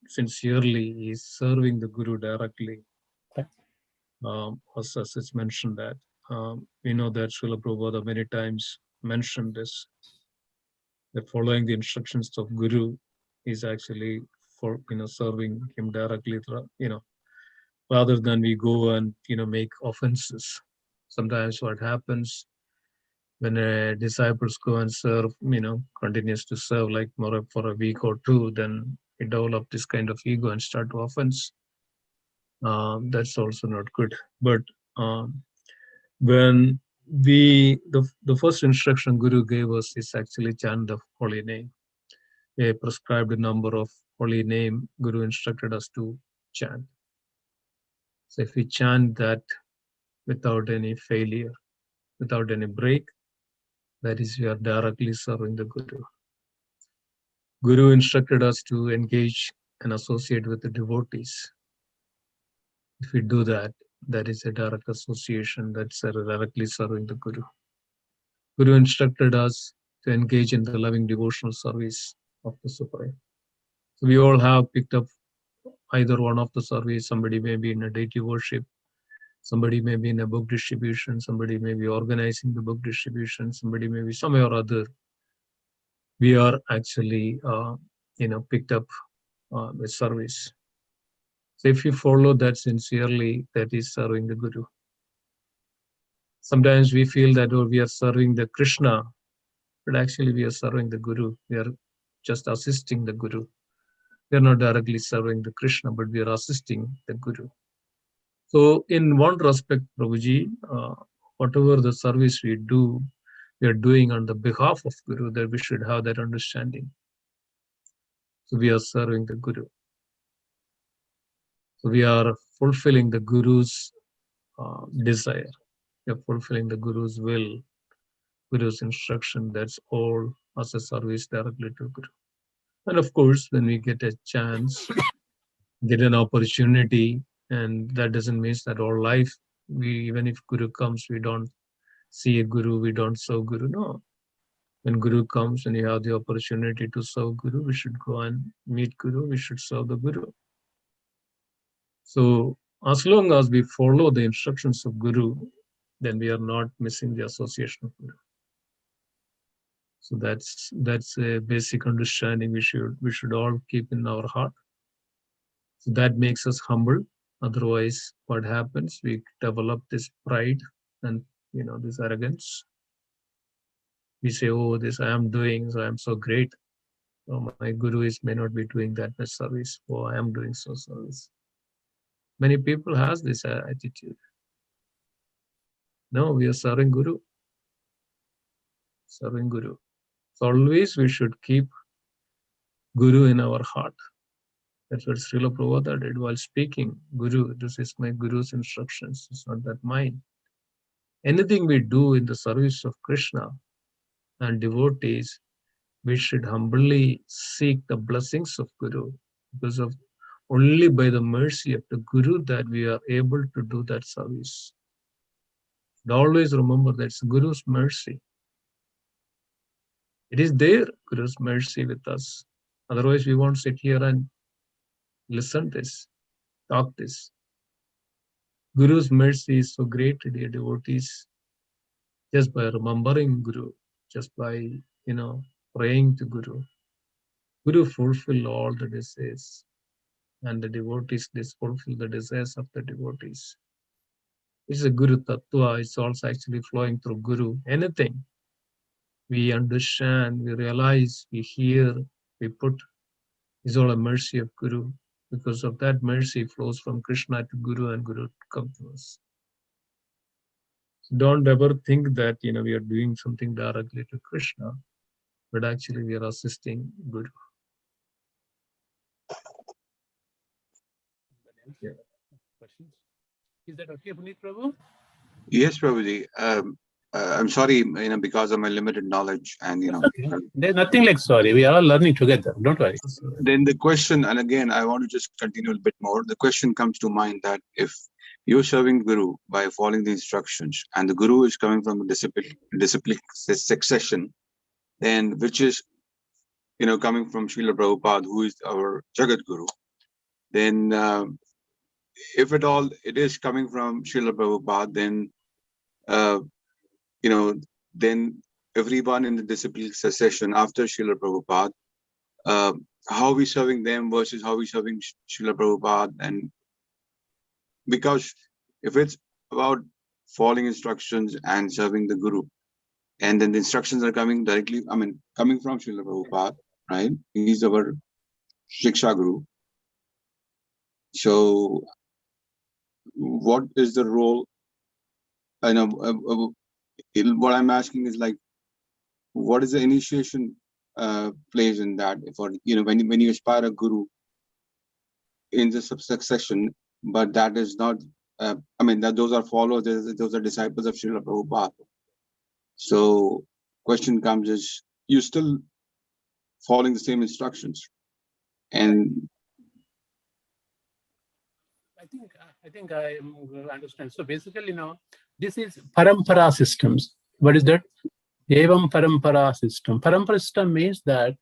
sincerely is serving the Guru directly. As it's mentioned that, we know that Srila Prabhupada many times mentioned this, that following the instructions of Guru is actually for, serving him directly, rather than we go and, make offenses. Sometimes what happens when disciples go and serve, continues to serve like more for a week or 2, then we develop this kind of ego and start to offense. That's also not good. But when the first instruction Guru gave us is actually chant the holy name. A prescribed number of holy name Guru instructed us to chant. So if we chant that without any failure, without any break, that is, we are directly serving the Guru. Guru instructed us to engage and associate with the devotees. If we do that, that is a direct association, that's directly serving the Guru. Guru instructed us to engage in the loving devotional service of the Supreme. So we all have picked up either one of the service. Somebody may be in a deity worship, somebody may be in a book distribution, somebody may be organizing the book distribution, somebody may be somewhere or other. We are actually, picked up with service. So if you follow that sincerely, that is serving the Guru. Sometimes we feel that we are serving the Krishna, but actually we are serving the Guru. We are just assisting the Guru. We are not directly serving the Krishna, but we are assisting the Guru. So in one respect, Prabhuji, whatever the service we do, we are doing on the behalf of Guru, that we should have that understanding. So we are serving the Guru. So we are fulfilling the Guru's desire. We are fulfilling the Guru's will, Guru's instruction. That's all as a service directly to Guru. And of course, when we get a chance, get an opportunity, and that doesn't mean that all life, even if Guru comes, we don't see a Guru, we don't serve Guru. No. When Guru comes and you have the opportunity to serve Guru, we should go and meet Guru, we should serve the Guru. So as long as we follow the instructions of Guru, then we are not missing the association of Guru. So that's a basic understanding we should all keep in our heart. So that makes us humble. Otherwise, what happens? We develop this pride and this arrogance. We say, "Oh, this I am doing, so I am so great. Oh, my Guru may not be doing that much service. Oh, I am doing so service." Many people has this attitude. No, we are serving Guru. Serving Guru. So always we should keep Guru in our heart. That's what Srila Prabhupada did while speaking. Guru, this is my Guru's instructions. It's not that mine. Anything we do in the service of Krishna and devotees, we should humbly seek the blessings of Guru, because of only by the mercy of the Guru that we are able to do that service. And always remember that's Guru's mercy. It is there, Guru's mercy with us. Otherwise, we won't sit here and listen this, talk this. Guru's mercy is so great, dear devotees. Just by remembering Guru, just by praying to Guru, Guru fulfill all the desires, and the devotees fulfill the desires of the devotees. It's a Guru Tattva. It's also actually flowing through Guru. Anything we understand, we realize, we hear, we put, is all a mercy of Guru. Because of that mercy flows from Krishna to Guru, and Guru comes to us. So don't ever think that we are doing something directly to Krishna, but actually we are assisting Guru. Yeah. Questions? Is that okay, Puneet Prabhu? Yes, Prabhuji. I'm sorry, because of my limited knowledge, and Okay. There's nothing like sorry. We are all learning together. Don't worry. Then the question, and again, I want to just continue a bit more. The question comes to mind that if you're serving Guru by following the instructions, and the Guru is coming from a discipline succession, then which is coming from Srila Prabhupada, who is our Jagat Guru, then if at all it is coming from Srila Prabhupada, then then everyone in the discipline succession after Srila Prabhupada, how we serving them versus how we serving Srila Prabhupada. And because if it's about following instructions and serving the Guru, and then the instructions are coming directly, coming from Srila Prabhupada, right? He's our Shiksha Guru. So what is the role? I know what I'm asking is like, what is the initiation plays in that? For when you aspire a Guru in the succession, but that is not. That those are followers. Those are disciples of Srila Prabhupada. So, question comes: is you still following the same instructions? And I think I understand. So basically, this is parampara systems. What is that? Evam parampara system. Parampara system means that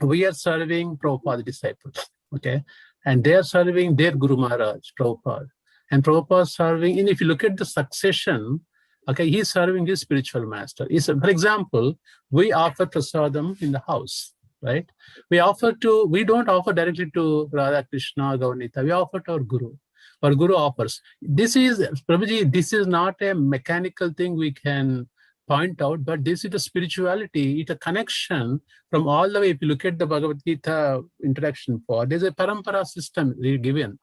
we are serving Prabhupada disciples, okay, and they are serving their Guru Maharaj, Prabhupada, and Prabhupada serving. And if you look at the succession, okay, he's serving his spiritual master. For example, we offer prasadam in the house, right? We don't offer directly to Radha Krishna, Gaunita. We offer to our Guru. Our Guru offers. This is, Prabhuji, this is not a mechanical thing we can point out, but this is the spirituality. It's a connection from all the way, if you look at the Bhagavad Gita introduction part, there's a parampara system given.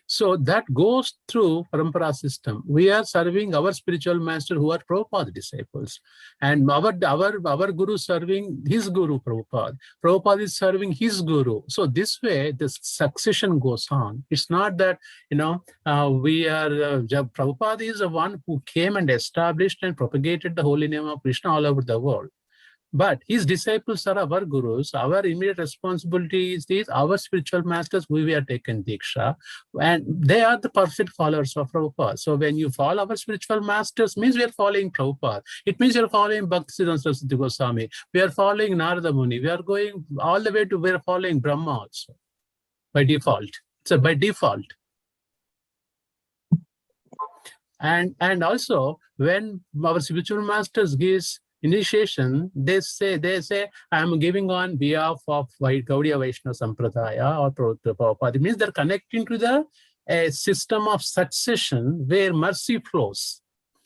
So that goes through parampara system. We are serving our spiritual master who are Prabhupada disciples. And our guru serving his guru Prabhupada. Prabhupada is serving his guru. So this way, this succession goes on. It's not that, Prabhupada is the one who came and established and propagated the holy name of Krishna all over the world. But his disciples are our gurus. Our immediate responsibility is our spiritual masters who we are taken Diksha, and they are the perfect followers of Prabhupada. So when you follow our spiritual masters, means we are following Prabhupada. It means you are following Bhaktisiddhanta Saraswati Goswami. We are following Narada Muni. We are going all the way to we are following Brahma also by default. So by default. And also when our spiritual masters gives initiation, they say, I am giving on behalf of Gaudiya Vaishnava Sampradaya or Prabhupada. It means they're connecting to a system of succession where mercy flows.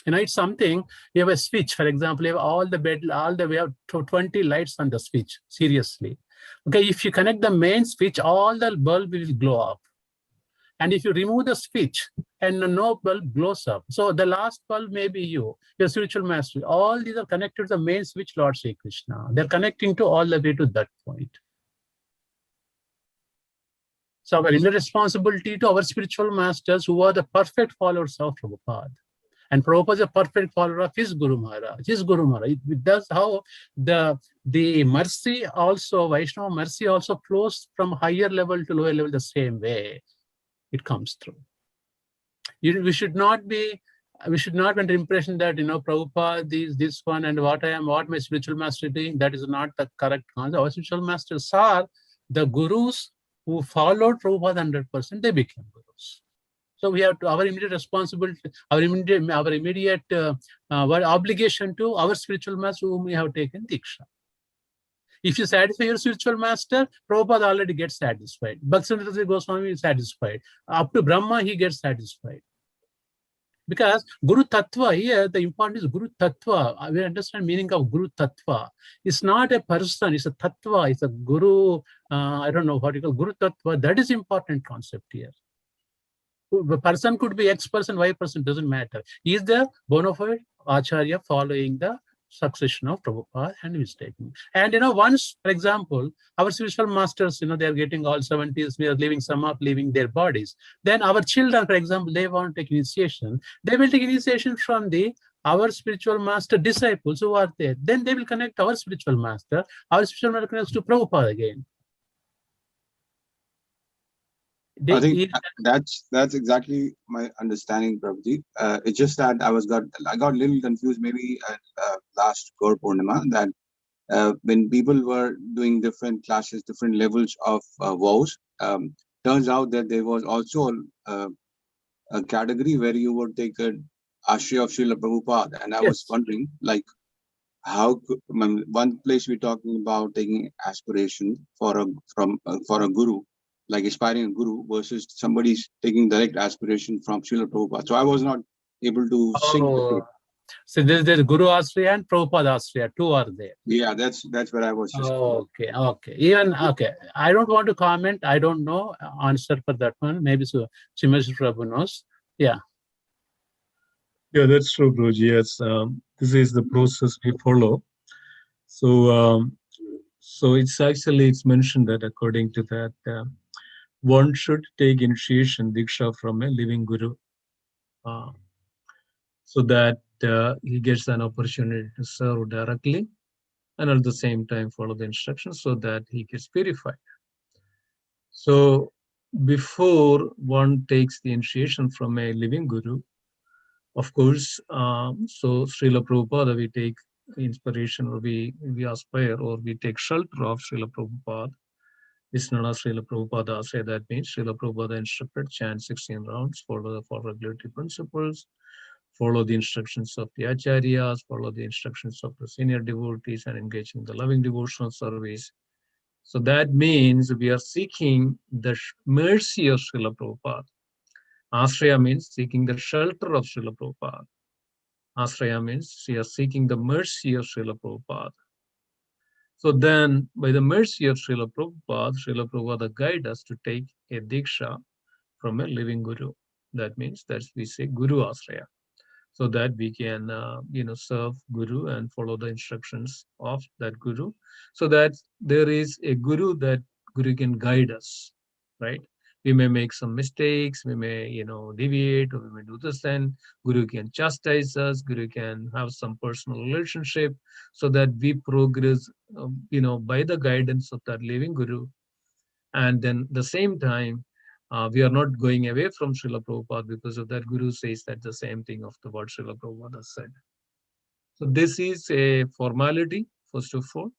It's something, you have a switch, for example, you have we have 20 lights on the switch, seriously. Okay, if you connect the main switch, all the bulb will glow up. And if you remove the switch and no bulb glows up, so the last bulb may be your spiritual master. All these are connected to the main switch, Lord Sri Krishna. They're connecting to all the way to that point. So our inner responsibility to our spiritual masters who are the perfect followers of Prabhupada. And Prabhupada is a perfect follower of his Guru Maharaj. That's how the mercy also, Vaishnava mercy also flows from higher level to lower level the same way. It comes through. We should not be under the impression that Prabhupada is this one and what my spiritual master is doing. That is not the correct concept. Our spiritual masters are the gurus who followed Prabhupada 100%. They became gurus. So we have our immediate responsibility, our immediate obligation to our spiritual master whom we have taken Diksha. If you satisfy your spiritual master, Prabhupada already gets satisfied. Bhakta Goswami is satisfied. Up to Brahma, he gets satisfied. Because Guru Tattva, here the important is Guru Tattva. We understand meaning of Guru Tattva. It's not a person, it's a Tattva, it's a Guru, I don't know what you call Guru Tattva. That is important concept here. The person could be X person, Y person, doesn't matter. He is the bona fide Acharya following the succession of Prabhupada and is taking. And once, for example, our spiritual masters, they are getting all 70s, we are leaving some up, leaving their bodies. Then our children, for example, they want to take initiation. They will take initiation from our spiritual master disciples who are there. Then they will connect our spiritual master. Our spiritual master connects to Prabhupada again. I think that's exactly my understanding, Prabhuji. It's just that I got a little confused maybe at last Gaur Purnima that when people were doing different classes, different levels of vows, turns out that there was also a category where you would take an Ashraya of Srila Prabhupada, and I was wondering, like, how one place we're talking about taking aspiration for a guru, like aspiring a guru, versus somebody's taking direct aspiration from Srila Prabhupada. So I was not able to sync the two. So there's Guru Ashraya and Prabhupada Ashraya, two are there. Yeah, that's where I was just. Okay. I don't want to comment. I don't know answer for that one. Maybe so Srimati Prabhu knows. Yeah. Yeah, that's true, Guruji. Yes, this is the process we follow. So, it's mentioned that according to that, one should take initiation diksha from a living guru, so that he gets an opportunity to serve directly, and at the same time follow the instructions so that he gets purified. So, before one takes the initiation from a living guru, of course, so Srila Prabhupada, we take inspiration, or we aspire, or we take shelter of Srila Prabhupada. Visnana Srila Prabhupada say that means Srila Prabhupada instructed chant 16 rounds, follow the 4 regulatory principles, follow the instructions of the acharyas, follow the instructions of the senior devotees, and engage in the loving devotional service. So that means we are seeking the mercy of Srila Prabhupada. Ashraya means seeking the shelter of Srila Prabhupada. Ashraya means we are seeking the mercy of Srila Prabhupada. So then, by the mercy of Srila Prabhupada guide us to take a diksha from a living guru. That means that we say Guru Asraya, so that we can, serve Guru and follow the instructions of that Guru, so that there is a Guru that Guru can guide us, right? We may make some mistakes, we may, deviate, or we may do this, and Guru can chastise us, Guru can have some personal relationship, so that we progress, by the guidance of that living Guru. And then the same time, we are not going away from Srila Prabhupada because of that. Guru says that the same thing of the what Srila Prabhupada said. So this is a formality, first of all,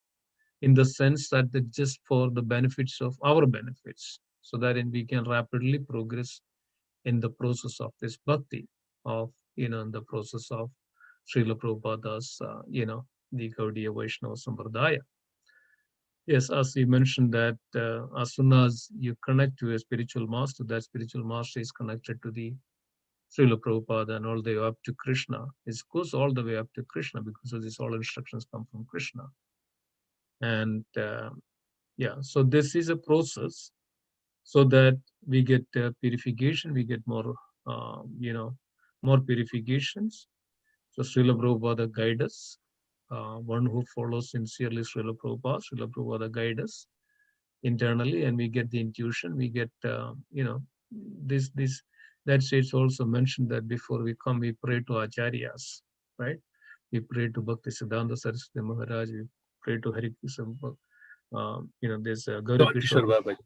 in the sense that it's just for the benefits of our benefits, so that we can rapidly progress in the process of this bhakti, of, in the process of Srila Prabhupada's, the Gaudiya Vaishnava Sampradaya. Yes, as you mentioned that as soon as you connect to a spiritual master, that spiritual master is connected to the Srila Prabhupada and all the way up to Krishna. It goes all the way up to Krishna because of these all instructions come from Krishna. And so this is a process so that we get purification, we get more, more purifications. So Srila Prabhupada guide us. One who follows sincerely Srila Prabhupada guide us internally, and we get the intuition, we get, this, that's it's also mentioned that before we come, we pray to Acharyas, right? We pray to Bhakti Siddhanta Saraswati Maharaj, we pray to Hari Krishna, there's Gauri Kishore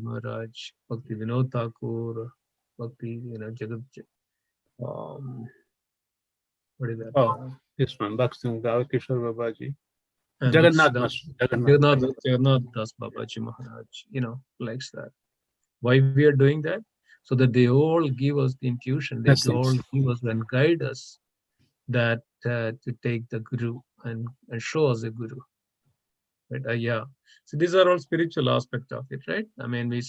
Maharaj, Bhakti Vinod Thakur, Bhakti, Jagat, what is that? This one, Bhakti Gauri Kishore Babaji. And Jagannath Das Babaji Maharaj, likes that. Why we are doing that? So that they all give us the intuition, they all give us and guide us that to take the Guru and show us a Guru. Right? So these are all spiritual aspects of it, right? I mean, we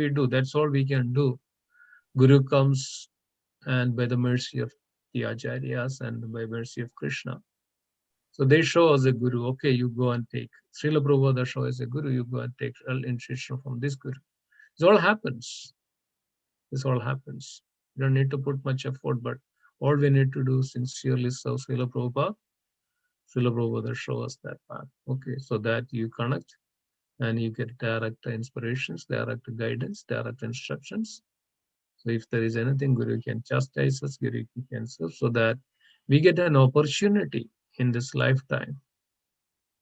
do. That's all we can do. Guru comes, and by the mercy of the Acharyas and by mercy of Krishna. So they show us a Guru. Okay, you go and take. Srila Prabhupada show us a Guru. You go and take instruction from this Guru. This all happens. This all happens. You don't need to put much effort, but all we need to do sincerely serve Srila Prabhupada. Srila Prabhupada show us that path. Okay, so that you connect and you get direct inspirations, direct guidance, direct instructions. So if there is anything, Guru can chastise us, Guru can serve, so that we get an opportunity in this lifetime.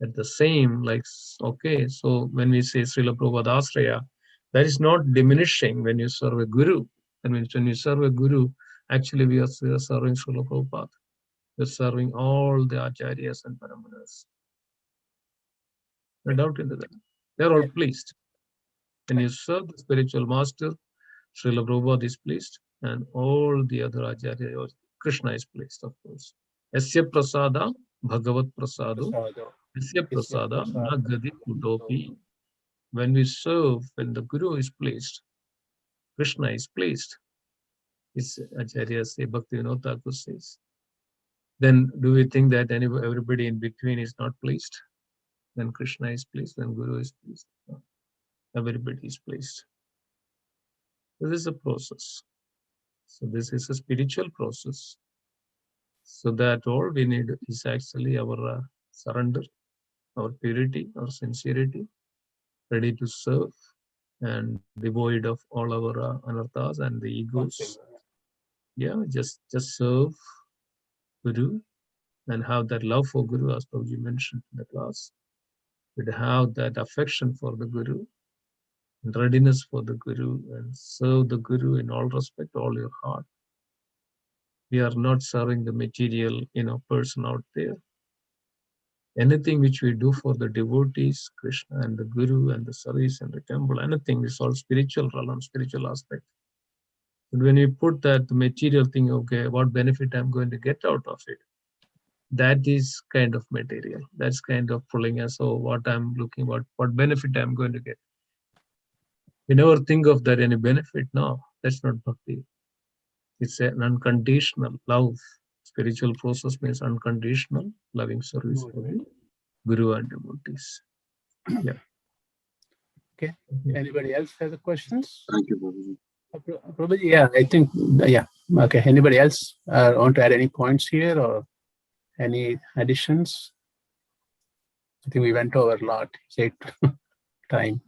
At the same, okay, so when we say Srila Prabhupada Asraya, that is not diminishing when you serve a Guru. That means when you serve a Guru, actually we are serving Srila Prabhupada. We're serving all the Acharyas and Paramanas. No doubt into that. They're all pleased. When you serve the spiritual master, Srila Prabhupada is pleased, and all the other Acharyas, Krishna is pleased, of course. Yasya prasada, Bhagavat prasado, Yasya prasada, nagadi kutopi. When we serve, when the Guru is pleased, Krishna is pleased. His Acharya say, Bhakti Vinod Thakur says. Then do we think that everybody in between is not pleased? Then Krishna is pleased, then Guru is pleased. No. Everybody is pleased. This is a process. So this is a spiritual process. So that all we need is actually our surrender, our purity, our sincerity, ready to serve and devoid of all our anarthas and the egos. Just serve Guru and have that love for Guru, as Prabhuji mentioned in the class. We'd have that affection for the Guru and readiness for the Guru and serve the Guru in all respect, all your heart. We are not serving the material, person out there. Anything which we do for the devotees, Krishna and the Guru and the service and the temple, anything is all spiritual realm, spiritual aspect. But when you put that the material thing, okay, what benefit I'm going to get out of it? That is kind of material. That's kind of pulling us. So what I'm looking at, what benefit I'm going to get? We never think of that any benefit. No, that's not bhakti. It's an unconditional love. Spiritual process means unconditional loving service for the Guru and devotees. Yeah. Okay. Anybody else has a questions? Thank you, Prabhuji. Prabhuji, yeah, I think, yeah. Okay. Anybody else want to add any points here or any additions? I think we went over a lot. Take time.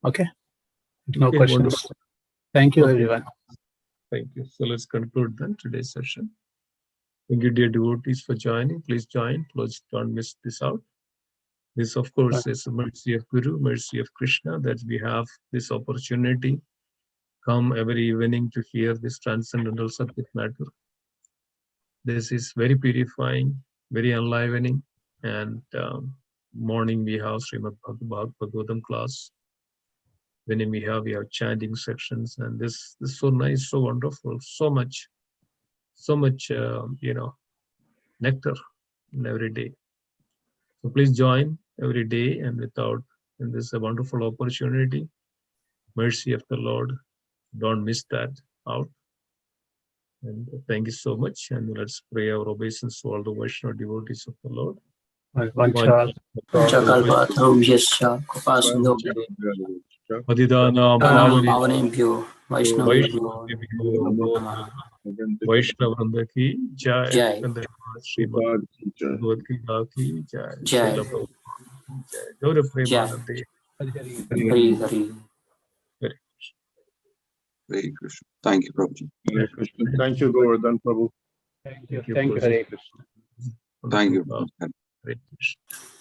Okay. No Okay, questions. wonderful. Thank you, Okay. everyone. Thank you. So let's conclude then today's session. Thank you, dear devotees, for joining. Please join. Please don't miss this out. This, of course, is the mercy of Guru, mercy of Krishna, that we have this opportunity. Come every evening to hear this transcendental subject matter. This is very purifying, very enlivening. And morning we have Srimad Bhagavatam class. When we have chanting sections, and this is so nice, so wonderful, so much, nectar in every day. So please join every day, and and this is a wonderful opportunity. Mercy of the Lord. Don't miss that out. And thank you so much. And let's pray our obeisance to all the Vaishnava devotees of the Lord. पावनेभ्यो वैष्णवेभ्यो वैष्णव वृंद की जय। जय। श्रीमद् भगवद गीता की जय। जय। गौर प्रेमानंदे। Hari Hari. Hare Krishna. Thank you, Prabhuji. Hare Krishna. Thank you, Govardhan Prabhu. Thank you. Thank you, Hare Krishna. Thank you. Hare Krishna.